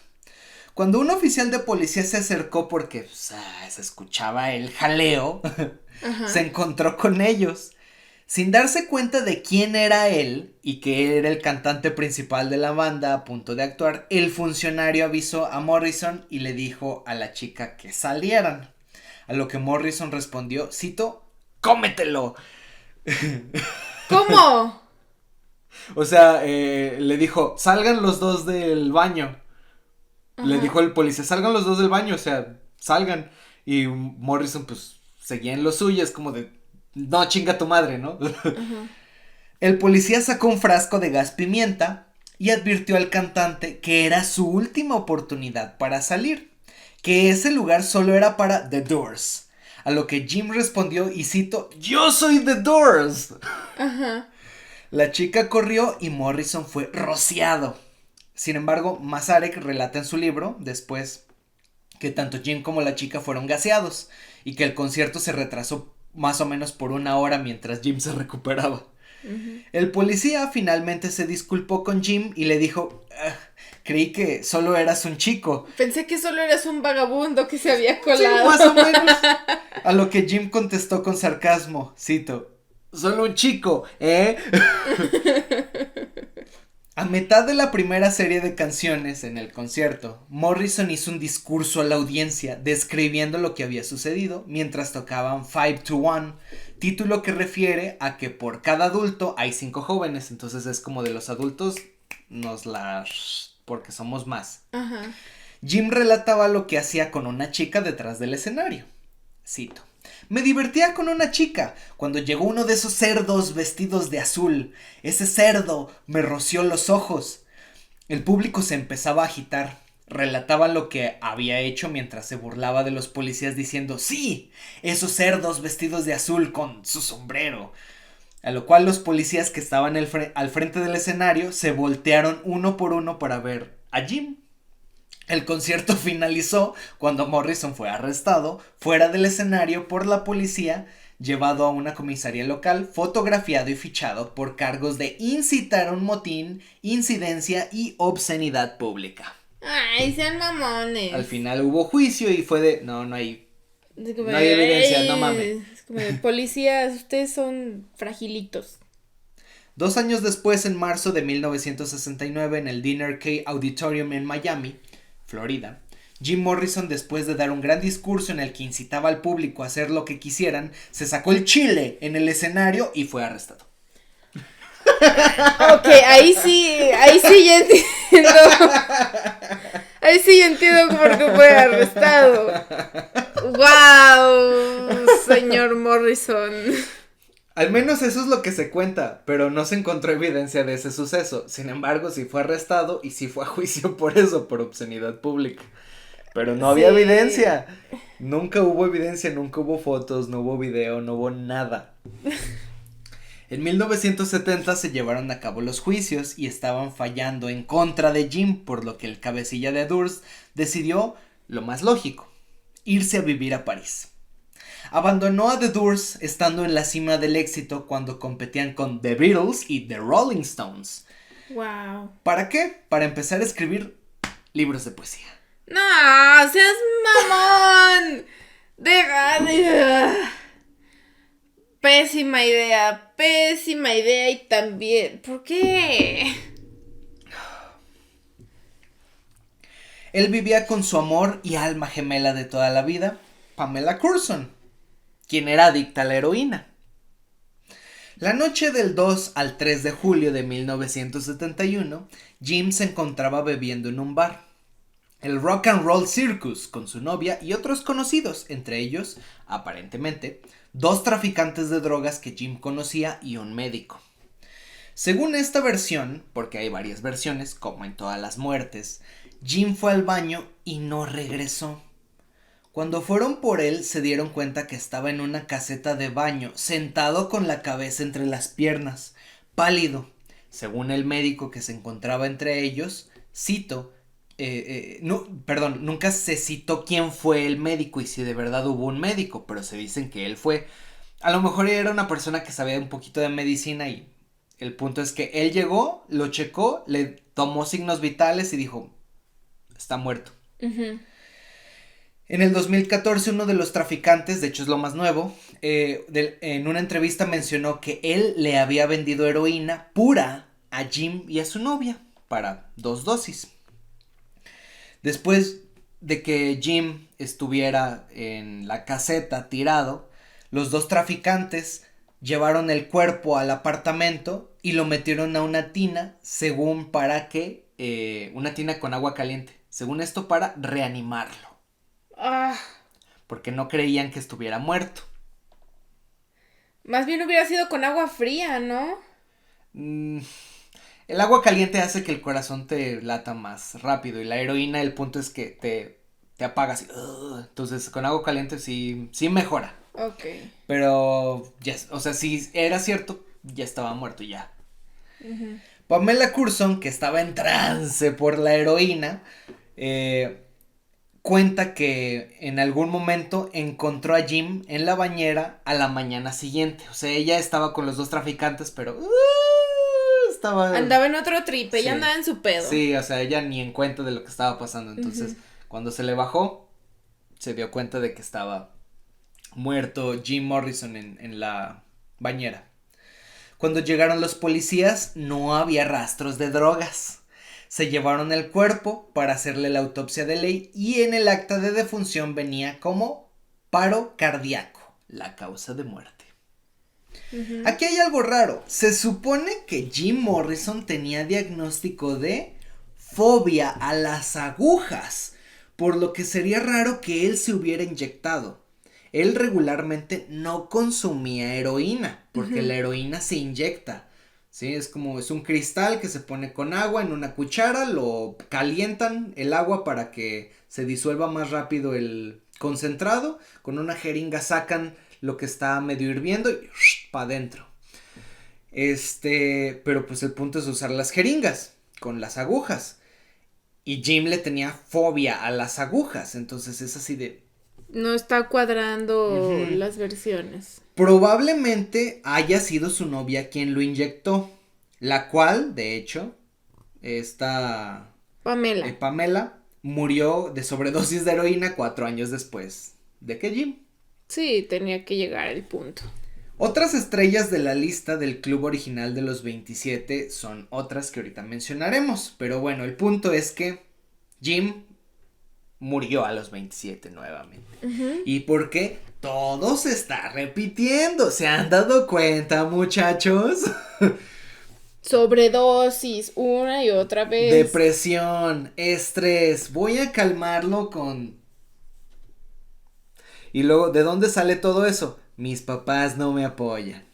Cuando un oficial de policía se acercó porque se escuchaba el jaleo, se encontró con ellos. Sin darse cuenta de quién era él y que era el cantante principal de la banda a punto de actuar, el funcionario avisó a Morrison y le dijo a la chica que salieran. A lo que Morrison respondió, cito, ¡cómetelo! ¿Cómo? O sea, le dijo, salgan los dos del baño. Le dijo el policía, salgan los dos del baño, o sea, salgan. Y Morrison, pues, seguía en lo suyo, es como de, no, chinga tu madre, ¿no? El policía sacó un frasco de gas pimienta y advirtió al cantante que era su última oportunidad para salir, que ese lugar solo era para The Doors. A lo que Jim respondió y cito, ¡yo soy The Doors! La chica corrió y Morrison fue rociado. Sin embargo, Mazarek relata en su libro, después, que tanto Jim como la chica fueron gaseados y que el concierto se retrasó más o menos por 1 hora mientras Jim se recuperaba. El policía finalmente se disculpó con Jim y le dijo, creí que solo eras un chico. Pensé que solo eras un vagabundo que se había colado. Sí, más o menos. A lo que Jim contestó con sarcasmo, cito, solo un chico, ¿eh? A mitad de la primera serie de canciones en el concierto, Morrison hizo un discurso a la audiencia describiendo lo que había sucedido mientras tocaban 5 to 1, título que refiere a que por cada adulto hay 5 jóvenes, entonces es como de los adultos porque somos más. Jim relataba lo que hacía con una chica detrás del escenario. Cito. Me divertía con una chica cuando llegó uno de esos cerdos vestidos de azul. Ese cerdo me roció los ojos. El público se empezaba a agitar. Relataba lo que había hecho mientras se burlaba de los policías diciendo, sí, esos cerdos vestidos de azul con su sombrero. A lo cual los policías que estaban al frente del escenario se voltearon uno por uno para ver a Jim. El concierto finalizó cuando Morrison fue arrestado fuera del escenario por la policía, llevado a una comisaría local, fotografiado y fichado por cargos de incitar a un motín, incidencia y obscenidad pública. Ay, sean mamones. Al final hubo juicio y fue de, no hay evidencia, no mames. Es como de, policías, ustedes son fragilitos. 2 años después, en marzo de 1969, en el Dinner K Auditorium en Miami, Florida, Jim Morrison, después de dar un gran discurso en el que incitaba al público a hacer lo que quisieran, se sacó el chile en el escenario y fue arrestado. Ok, ahí sí ya entiendo. Ahí sí ya entiendo por qué fue arrestado. Wow, señor Morrison. Al menos eso es lo que se cuenta, pero no se encontró evidencia de ese suceso. Sin embargo, sí fue arrestado y sí fue a juicio por eso, por obscenidad pública. Pero no había evidencia. Nunca hubo evidencia, nunca hubo fotos, no hubo video, no hubo nada. En 1970 se llevaron a cabo los juicios y estaban fallando en contra de Jim, por lo que el cabecilla de Doors decidió lo más lógico, irse a vivir a París. Abandonó a The Doors estando en la cima del éxito cuando competían con The Beatles y The Rolling Stones. Wow. ¿Para qué? Para empezar a escribir libros de poesía. No, seas mamón. Deja. pésima idea y también, ¿por qué? Él vivía con su amor y alma gemela de toda la vida, Pamela Curson, quien era adicta a la heroína. La noche del 2 al 3 de julio de 1971, Jim se encontraba bebiendo en un bar, el Rock and Roll Circus, con su novia y otros conocidos, entre ellos, aparentemente, 2 traficantes de drogas que Jim conocía y un médico. Según esta versión, porque hay varias versiones, como en todas las muertes, Jim fue al baño y no regresó. Cuando fueron por él, se dieron cuenta que estaba en una caseta de baño, sentado con la cabeza entre las piernas, pálido. Según el médico que se encontraba entre ellos, cito, nunca se citó quién fue el médico y si de verdad hubo un médico, pero se dicen que él fue. A lo mejor era una persona que sabía un poquito de medicina y el punto es que él llegó, lo checó, le tomó signos vitales y dijo, está muerto. Uh-huh. En el 2014 uno de los traficantes, de hecho es lo más nuevo, en una entrevista mencionó que él le había vendido heroína pura a Jim y a su novia para 2 dosis. Después de que Jim estuviera en la caseta tirado, los 2 traficantes llevaron el cuerpo al apartamento y lo metieron a una tina, según para que, una tina con agua caliente, según esto para reanimarlo. Porque no creían que estuviera muerto. Más bien hubiera sido con agua fría, ¿no? El agua caliente hace que el corazón te lata más rápido y la heroína, el punto es que te apaga así. Entonces con agua caliente sí mejora. Ok. Pero, o sea, si era cierto, ya estaba muerto ya. Uh-huh. Pamela Curson, que estaba en trance por la heroína, cuenta que en algún momento encontró a Jim en la bañera a la mañana siguiente. O sea, ella estaba con los 2 traficantes, pero andaba en otro tripe, sí. Ya andaba en su pedo. Sí, o sea, ella ni en cuenta de lo que estaba pasando. Entonces, cuando se le bajó, se dio cuenta de que estaba muerto Jim Morrison en la bañera. Cuando llegaron los policías, no había rastros de drogas. Se llevaron el cuerpo para hacerle la autopsia de ley y en el acta de defunción venía como paro cardíaco, la causa de muerte. Uh-huh. Aquí hay algo raro. Se supone que Jim Morrison tenía diagnóstico de fobia a las agujas, por lo que sería raro que él se hubiera inyectado. Él regularmente no consumía heroína, porque la heroína se inyecta. Sí, es un cristal que se pone con agua en una cuchara, lo calientan el agua para que se disuelva más rápido el concentrado, con una jeringa sacan lo que está medio hirviendo y para adentro. Pero pues el punto es usar las jeringas con las agujas. Y Jim le tenía fobia a las agujas, entonces es así de... No está cuadrando las versiones. Probablemente haya sido su novia quien lo inyectó, la cual, de hecho, esta Pamela murió de sobredosis de heroína 4 años después de que Jim. Sí, tenía que llegar al punto. Otras estrellas de la lista del club original de los 27 son otras que ahorita mencionaremos, pero bueno, el punto es que Jim murió a los 27 nuevamente. ¿Y por qué? Todo se está repitiendo. ¿Se han dado cuenta, muchachos? Sobredosis, una y otra vez. Depresión, estrés. Voy a calmarlo con... Y luego, ¿de dónde sale todo eso? Mis papás no me apoyan.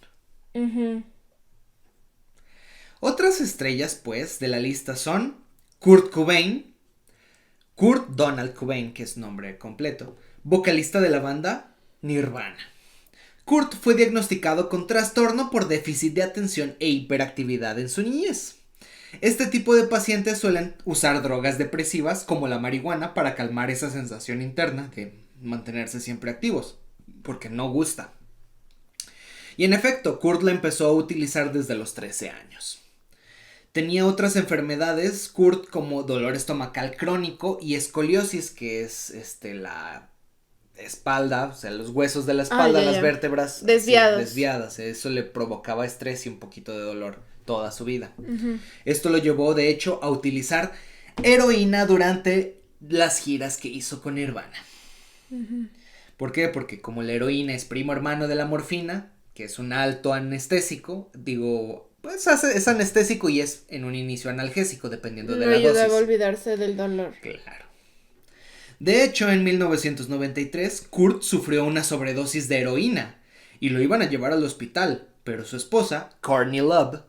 Otras estrellas, pues, de la lista son Kurt Cobain, Kurt Donald Cobain, que es su nombre completo, vocalista de la banda Nirvana. Kurt fue diagnosticado con trastorno por déficit de atención e hiperactividad en su niñez. Este tipo de pacientes suelen usar drogas depresivas como la marihuana para calmar esa sensación interna de mantenerse siempre activos, porque no gusta. Y en efecto, Kurt la empezó a utilizar desde los 13 años. Tenía otras enfermedades, Kurt, como dolor estomacal crónico y escoliosis, que es espalda, o sea, los huesos de la espalda, las vértebras desviados. Sí, desviadas. Eso le provocaba estrés y un poquito de dolor toda su vida. Esto lo llevó, de hecho, a utilizar heroína durante las giras que hizo con Nirvana. ¿Por qué? Porque como la heroína es primo hermano de la morfina, que es un alto anestésico, pues es anestésico y es en un inicio analgésico, dependiendo de la dosis. Ayudaba a olvidarse del dolor. Claro. De hecho, en 1993, Kurt sufrió una sobredosis de heroína y lo iban a llevar al hospital, pero su esposa, Courtney Love,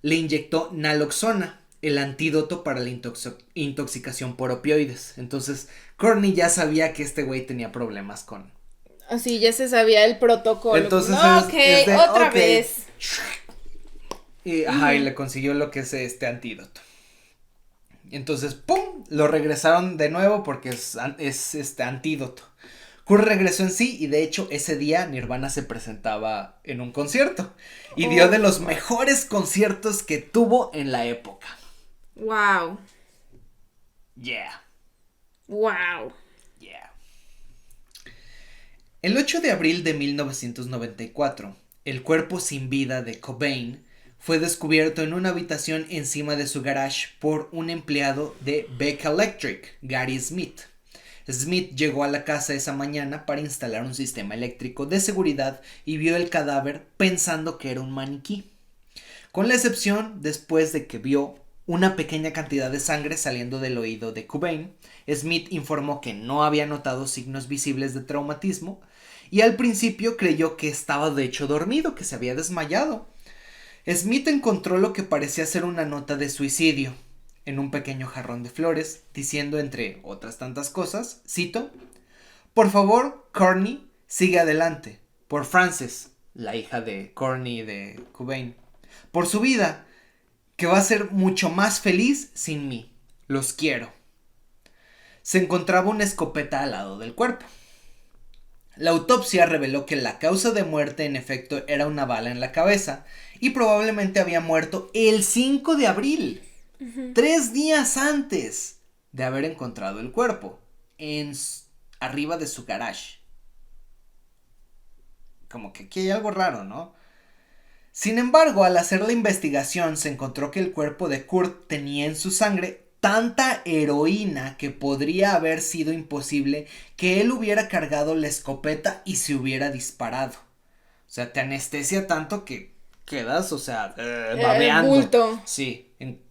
le inyectó naloxona, el antídoto para la intoxicación por opioides. Entonces, Courtney ya sabía que este güey tenía problemas con... Así, ya se sabía el protocolo. Entonces, otra vez. Y le consiguió lo que es este antídoto. Entonces, ¡pum! Lo regresaron de nuevo porque es este antídoto. Kurt regresó en sí y de hecho ese día Nirvana se presentaba en un concierto. Y dio de los mejores conciertos que tuvo en la época. Wow. Yeah. Wow. Yeah. El 8 de abril de 1994, el cuerpo sin vida de Cobain fue descubierto en una habitación encima de su garage por un empleado de Beck Electric, Gary Smith. Smith llegó a la casa esa mañana para instalar un sistema eléctrico de seguridad y vio el cadáver pensando que era un maniquí. Con la excepción después de que vio una pequeña cantidad de sangre saliendo del oído de Cobain, Smith informó que no había notado signos visibles de traumatismo y al principio creyó que estaba de hecho dormido, que se había desmayado. Smith encontró lo que parecía ser una nota de suicidio en un pequeño jarrón de flores, diciendo entre otras tantas cosas, cito: "Por favor, Courtney, sigue adelante. Por Frances", la hija de Courtney de Cobain, "por su vida, que va a ser mucho más feliz sin mí. Los quiero". Se encontraba una escopeta al lado del cuerpo. La autopsia reveló que la causa de muerte en efecto era una bala en la cabeza y probablemente había muerto el 5 de abril, 3 días antes de haber encontrado el cuerpo, arriba de su garage. Como que aquí hay algo raro, ¿no? Sin embargo, al hacer la investigación se encontró que el cuerpo de Kurt tenía en su sangre tanta heroína que podría haber sido imposible que él hubiera cargado la escopeta y se hubiera disparado. O sea, te anestesia tanto que quedas, o sea, babeando. Bulto. Sí, en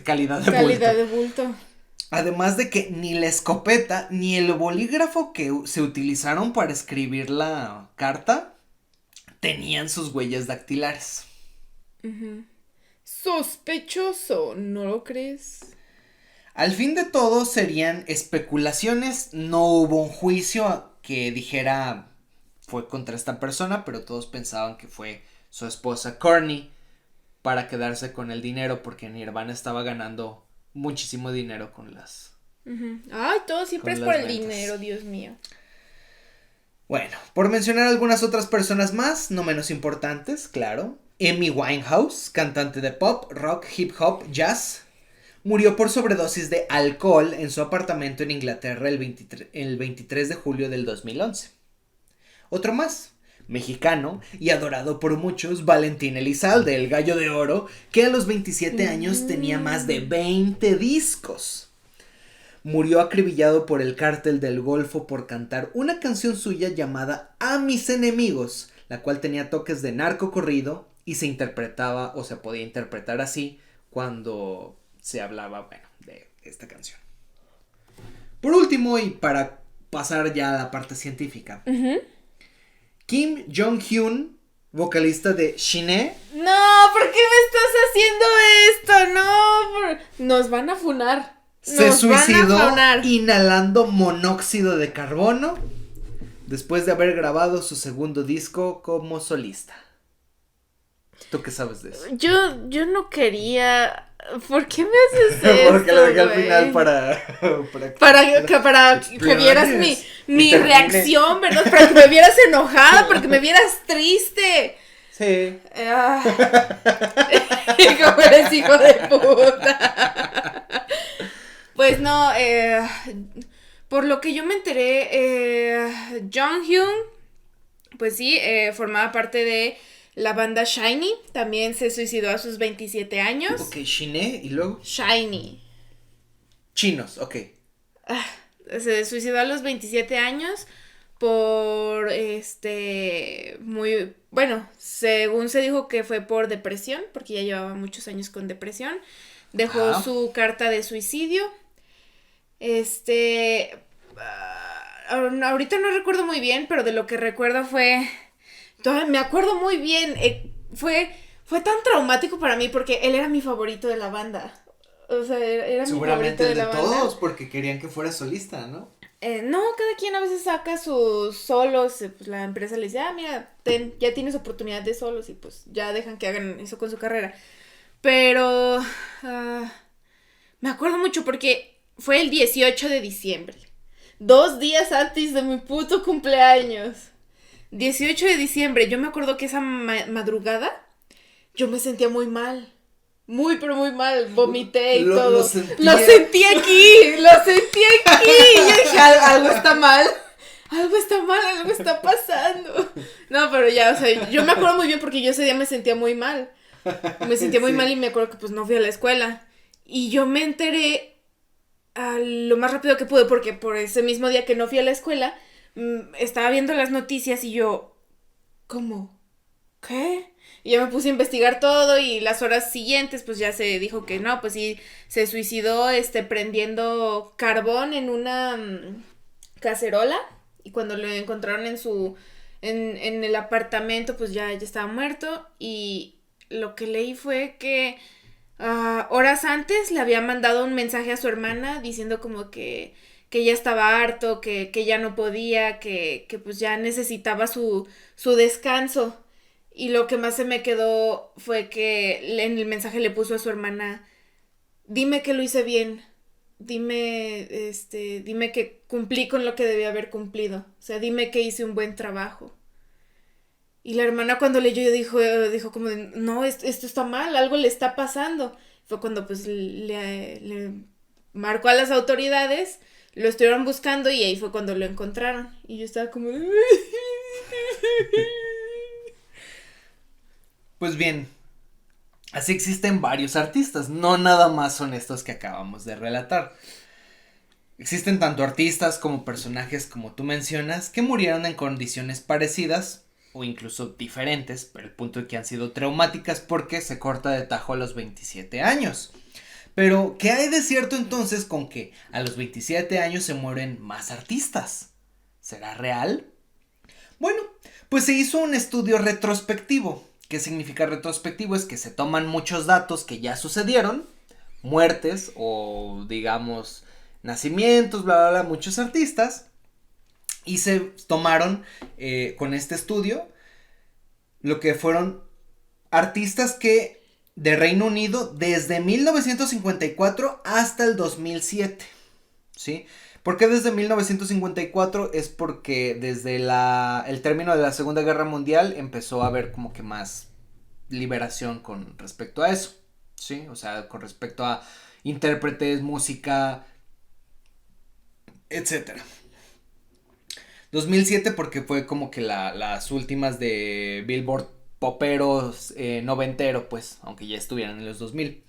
calidad de bulto. Calidad de bulto. Además de que ni la escopeta ni el bolígrafo que se utilizaron para escribir la carta tenían sus huellas dactilares. Sospechoso, ¿no lo crees? Al fin de todo serían especulaciones, no hubo un juicio que dijera fue contra esta persona, pero todos pensaban que fue su esposa Courtney para quedarse con el dinero porque Nirvana estaba ganando muchísimo dinero con las... Ay, todo siempre es por el ventas. dinero, Dios mío. Bueno, por mencionar algunas otras personas más, no menos importantes, claro. Amy Winehouse, cantante de pop, rock, hip hop, jazz, murió por sobredosis de alcohol en su apartamento en Inglaterra el 23 de julio del 2011. Otro más, mexicano y adorado por muchos, Valentín Elizalde, el gallo de oro, que a los 27 años tenía más de 20 discos. Murió acribillado por el Cártel del Golfo por cantar una canción suya llamada A mis enemigos, la cual tenía toques de narco corrido y se interpretaba o se podía interpretar así cuando se hablaba, bueno, de esta canción. Por último, y para pasar ya a la parte científica, Kim Jong-hyun, vocalista de Shinee. No, ¿por qué me estás haciendo esto? No, nos van a funar. Se suicidó inhalando monóxido de carbono después de haber grabado su segundo disco como solista. ¿Tú qué sabes de eso? Yo no quería. ¿Por qué me haces esto? Porque lo dejé al final para que vieras mi reacción, ¿verdad? Para que me vieras enojada, para que me vieras triste. Sí. Como eres hijo de puta. Pues no, Por lo que yo me enteré, Jonghyun, pues sí, formaba parte de la banda SHINee. También se suicidó a sus 27 años. Ok, Shine y luego. SHINee. Chinos, ok. Se suicidó a los 27 años por, muy, bueno, según se dijo que fue por depresión, porque ya llevaba muchos años con depresión. Dejó su carta de suicidio. Ahorita no recuerdo muy bien, pero de lo que recuerdo me acuerdo muy bien, fue tan traumático para mí porque él era mi favorito de la banda. O sea, era mi favorito de la banda. Seguramente de todos, porque querían que fuera solista, ¿no? No, cada quien a veces saca sus solos, pues la empresa les dice, mira, ya tienes oportunidad de solos y pues ya dejan que hagan eso con su carrera. Pero me acuerdo mucho porque fue el 18 de diciembre, 2 días antes de mi puto cumpleaños. 18 de diciembre, yo me acuerdo que esa madrugada yo me sentía muy mal. Muy, pero muy mal, vomité y todo. Lo sentí aquí. Y yo dije, algo está mal, algo está pasando. No, pero ya, o sea, yo me acuerdo muy bien porque yo ese día me sentía muy mal. Me sentía muy mal y me acuerdo que pues no fui a la escuela. Y yo me enteré lo más rápido que pude porque por ese mismo día que no fui a la escuela, estaba viendo las noticias y yo, ¿cómo? ¿Qué? Y ya me puse a investigar todo y las horas siguientes pues ya se dijo que no, pues sí, se suicidó prendiendo carbón en una cacerola y cuando lo encontraron en el apartamento pues ya estaba muerto y lo que leí fue que horas antes le había mandado un mensaje a su hermana diciendo como que ya estaba harto, que ya no podía, que pues ya necesitaba su descanso. Y lo que más se me quedó fue que en el mensaje le puso a su hermana, dime que lo hice bien, dime que cumplí con lo que debía haber cumplido, o sea, dime que hice un buen trabajo. Y la hermana cuando leyó dijo como, no, esto está mal, algo le está pasando. Fue cuando pues le marcó a las autoridades, lo estuvieron buscando y ahí fue cuando lo encontraron. Y yo estaba como... Pues bien, así existen varios artistas, no nada más son estos que acabamos de relatar. Existen tanto artistas como personajes como tú mencionas que murieron en condiciones parecidas o incluso diferentes, pero el punto es que han sido traumáticas porque se corta de tajo a los 27 años. Pero, ¿qué hay de cierto entonces con que a los 27 años se mueren más artistas? ¿Será real? Bueno, pues se hizo un estudio retrospectivo. ¿Qué significa retrospectivo? Es que se toman muchos datos que ya sucedieron, muertes o digamos nacimientos, bla, bla, bla, muchos artistas, y se tomaron con este estudio lo que fueron artistas que de Reino Unido desde 1954 hasta el 2007, ¿sí? ¿Por qué desde 1954? Es porque desde el término de la Segunda Guerra Mundial empezó a haber como que más liberación con respecto a eso, ¿sí? O sea, con respecto a intérpretes, música, etcétera. 2007 porque fue como que las últimas de Billboard poperos noventero, pues, aunque ya estuvieran en los 2000.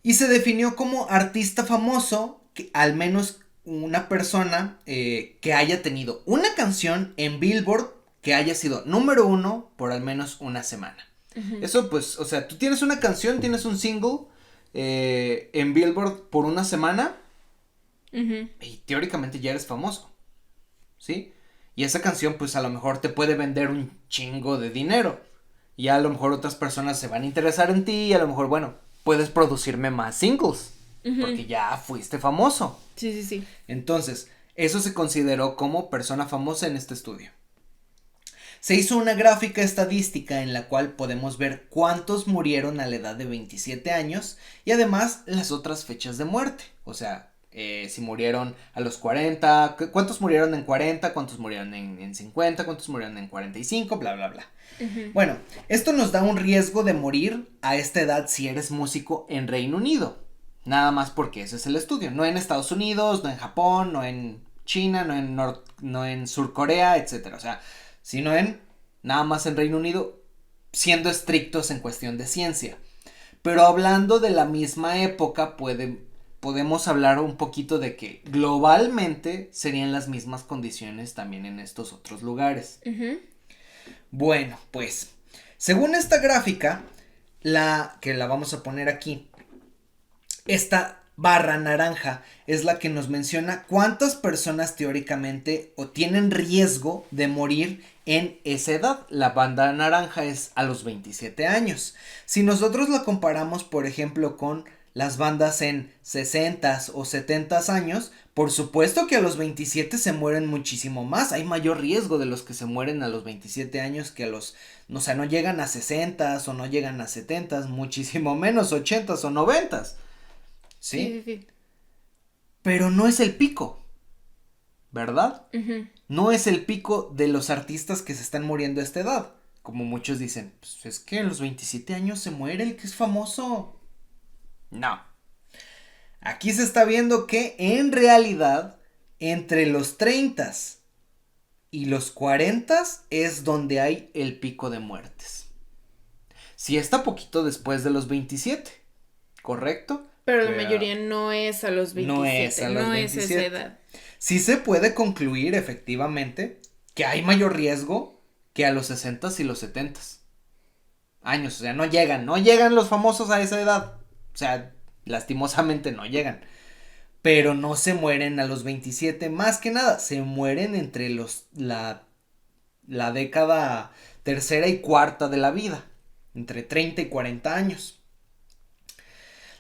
Y se definió como artista famoso, que al menos una persona que haya tenido una canción en Billboard que haya sido número 1 por al menos una semana. Uh-huh. Eso pues, o sea, tú tienes una canción, tienes un single en Billboard por una semana, uh-huh, y teóricamente ya eres famoso, ¿sí? Y esa canción pues a lo mejor te puede vender un chingo de dinero. Y a lo mejor otras personas se van a interesar en ti y a lo mejor, bueno, puedes producirme más singles. Uh-huh. Porque ya fuiste famoso. Sí, sí, sí. Entonces, eso se consideró como persona famosa en este estudio. Se hizo una gráfica estadística en la cual podemos ver cuántos murieron a la edad de 27 años y además las otras fechas de muerte. O sea, si murieron a los 40, cuántos murieron en 40, cuántos murieron en 50, cuántos murieron en 45, bla, bla, bla. Uh-huh. Bueno, esto nos da un riesgo de morir a esta edad si eres músico en Reino Unido, Nada más porque ese es el estudio. No en Estados Unidos, no en Japón, no en China, no en Sur Corea, etcétera. O sea, sino nada más en Reino Unido, siendo estrictos en cuestión de ciencia. Pero hablando de la misma época, podemos hablar un poquito de que globalmente serían las mismas condiciones también en estos otros lugares. Uh-huh. Bueno, pues, según esta gráfica, que la vamos a poner aquí, esta barra naranja es la que nos menciona cuántas personas teóricamente o tienen riesgo de morir en esa edad. La banda naranja es a los 27 años. Si nosotros la comparamos, por ejemplo, con las bandas en 60 o 70 años, por supuesto que a los 27 se mueren muchísimo más. Hay mayor riesgo de los que se mueren a los 27 años que a los, o sea, no llegan a 60 o no llegan a 70, muchísimo menos 80 o 90. ¿Sí? Pero no es el pico, ¿verdad? Uh-huh. No es el pico de los artistas que se están muriendo a esta edad. Como muchos dicen, pues es que a los 27 años se muere el que es famoso. No. Aquí se está viendo que en realidad entre los 30 y los 40 es donde hay el pico de muertes. Sí está poquito después de los 27, ¿correcto? Pero la mayoría no es a los 27. No es a los 27. Es esa edad. Sí se puede concluir efectivamente que hay mayor riesgo que a los 60 y los 70 años. O sea, no llegan los famosos a esa edad. O sea, lastimosamente no llegan. Pero no se mueren a los 27. Más que nada, se mueren entre la década tercera y cuarta de la vida. Entre 30 y 40 años.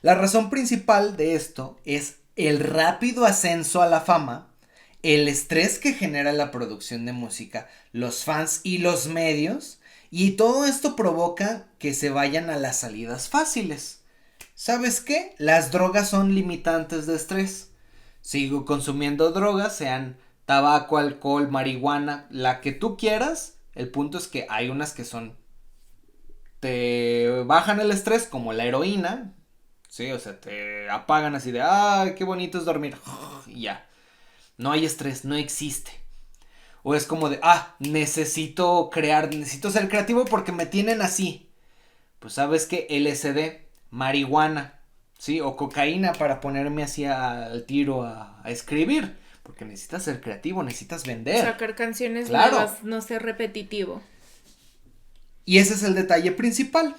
La razón principal de esto es el rápido ascenso a la fama, el estrés que genera la producción de música, los fans y los medios, y todo esto provoca que se vayan a las salidas fáciles. ¿Sabes qué? Las drogas son limitantes de estrés. Sigo consumiendo drogas, sean tabaco, alcohol, marihuana, la que tú quieras. El punto es que hay unas que te bajan el estrés, como la heroína. Sí, o sea, te apagan así de, ay, qué bonito es dormir, y ya. No hay estrés, no existe. O es como de, necesito ser creativo porque me tienen así. Pues sabes que LSD, marihuana, sí, o cocaína para ponerme así al tiro a escribir. Porque necesitas ser creativo, necesitas vender. Sacar canciones nuevas, no ser repetitivo. Y ese es el detalle principal.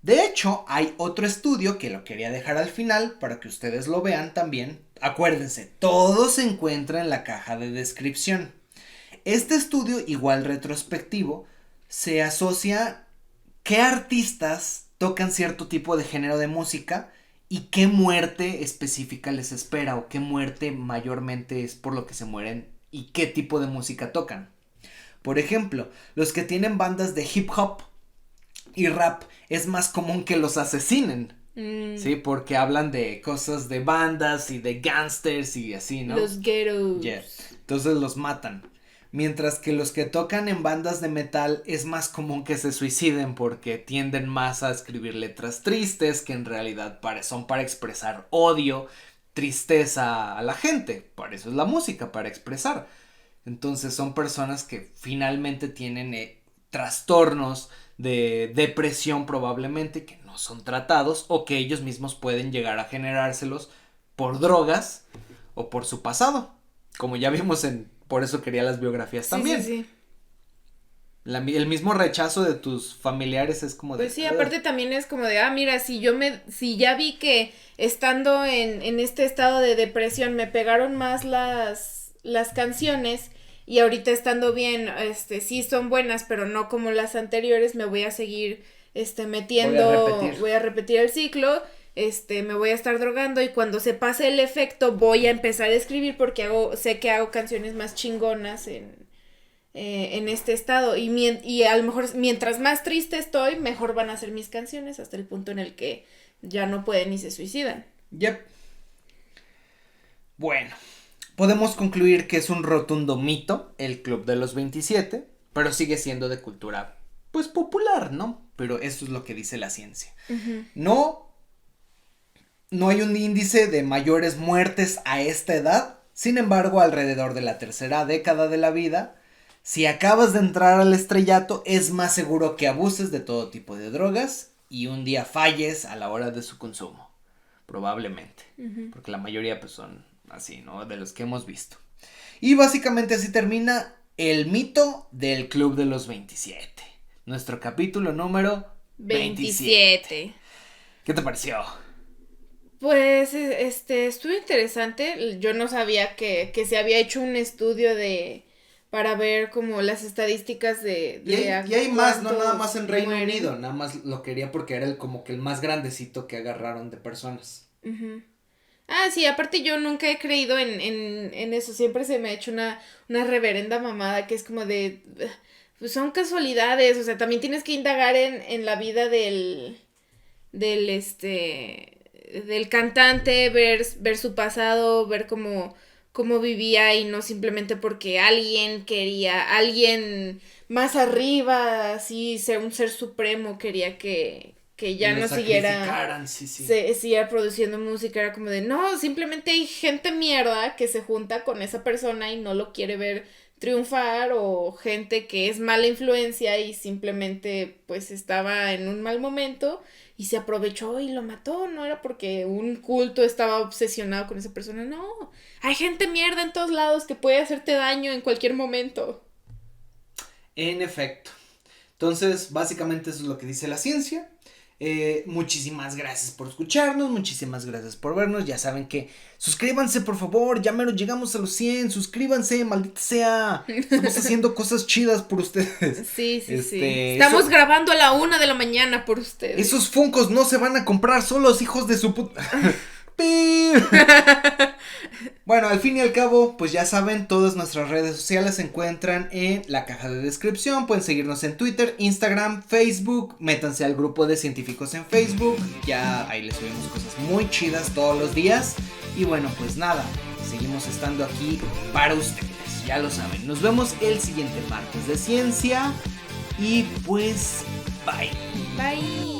De hecho, hay otro estudio que lo quería dejar al final para que ustedes lo vean también. Acuérdense, todo se encuentra en la caja de descripción. Este estudio, igual retrospectivo, se asocia qué artistas tocan cierto tipo de género de música y qué muerte específica les espera o qué muerte mayormente es por lo que se mueren y qué tipo de música tocan. Por ejemplo, los que tienen bandas de hip hop y rap es más común que los asesinen. Sí, porque hablan de cosas de bandas y de gangsters y así, ¿no? Los ghettos. Yeah. Entonces los matan. Mientras que los que tocan en bandas de metal es más común que se suiciden porque tienden más a escribir letras tristes que en realidad son para expresar odio, tristeza a la gente. Por eso es la música, para expresar. Entonces son personas que finalmente tienen trastornos de depresión probablemente que no son tratados o que ellos mismos pueden llegar a generárselos por drogas o por su pasado. Como ya vimos por eso quería las biografías también. Sí. El mismo rechazo de tus familiares es como de... Pues sí, aparte también es como de, mira, si ya vi que estando en este estado de depresión me pegaron más las canciones y ahorita estando bien, sí son buenas, pero no como las anteriores, me voy a seguir, metiendo, voy a repetir el ciclo, me voy a estar drogando y cuando se pase el efecto voy a empezar a escribir porque sé que hago canciones más chingonas en este estado y a lo mejor mientras más triste estoy, mejor van a ser mis canciones hasta el punto en el que ya no pueden y se suicidan. Yep. Bueno, podemos concluir que es un rotundo mito el Club de los 27, pero sigue siendo de cultura, pues, popular, ¿no? Pero eso es lo que dice la ciencia. Uh-huh. No no hay un índice de mayores muertes a esta edad. Sin embargo, alrededor de la tercera década de la vida, si acabas de entrar al estrellato, es más seguro que abuses de todo tipo de drogas y un día falles a la hora de su consumo. Probablemente. Porque la mayoría pues son así, ¿no? De los que hemos visto. Y básicamente así termina el mito del Club de los 27. Nuestro capítulo número 27. ¿Qué te pareció? Pues, estuvo interesante. Yo no sabía que se había hecho un estudio para ver como las estadísticas de y hay más, no nada más en Reino Unido, nada más lo quería porque era como que el más grandecito que agarraron de personas. Ah, sí, aparte yo nunca he creído en eso, siempre se me ha hecho una reverenda mamada que es como de, pues son casualidades, o sea, también tienes que indagar en la vida del cantante, ver su pasado, ver cómo vivía y no simplemente porque alguien más arriba, así, un ser supremo quería que ya no siguiera siguiera produciendo música, era como de, no, simplemente hay gente mierda que se junta con esa persona y no lo quiere ver triunfar, o gente que es mala influencia y simplemente pues estaba en un mal momento y se aprovechó y lo mató, no era porque un culto estaba obsesionado con esa persona, no, hay gente mierda en todos lados que puede hacerte daño en cualquier momento. En efecto. Entonces, básicamente eso es lo que dice la ciencia. Muchísimas gracias por escucharnos, muchísimas gracias por vernos. Ya saben que suscríbanse, por favor, ya mero llegamos a los 100. Suscríbanse, maldita sea. Estamos haciendo cosas chidas por ustedes. Sí. Estamos grabando a la 1 de la mañana por ustedes. Esos Funkos no se van a comprar solos, hijos de su puta. Bueno, al fin y al cabo, pues ya saben, todas nuestras redes sociales se encuentran en la caja de descripción. Pueden seguirnos en Twitter, Instagram, Facebook. Métanse al grupo de científicos en Facebook. Ya ahí les subimos cosas muy chidas todos los días. Y bueno, pues nada, seguimos estando aquí para ustedes. Ya lo saben, nos vemos el siguiente martes de ciencia. Y pues, bye. Bye.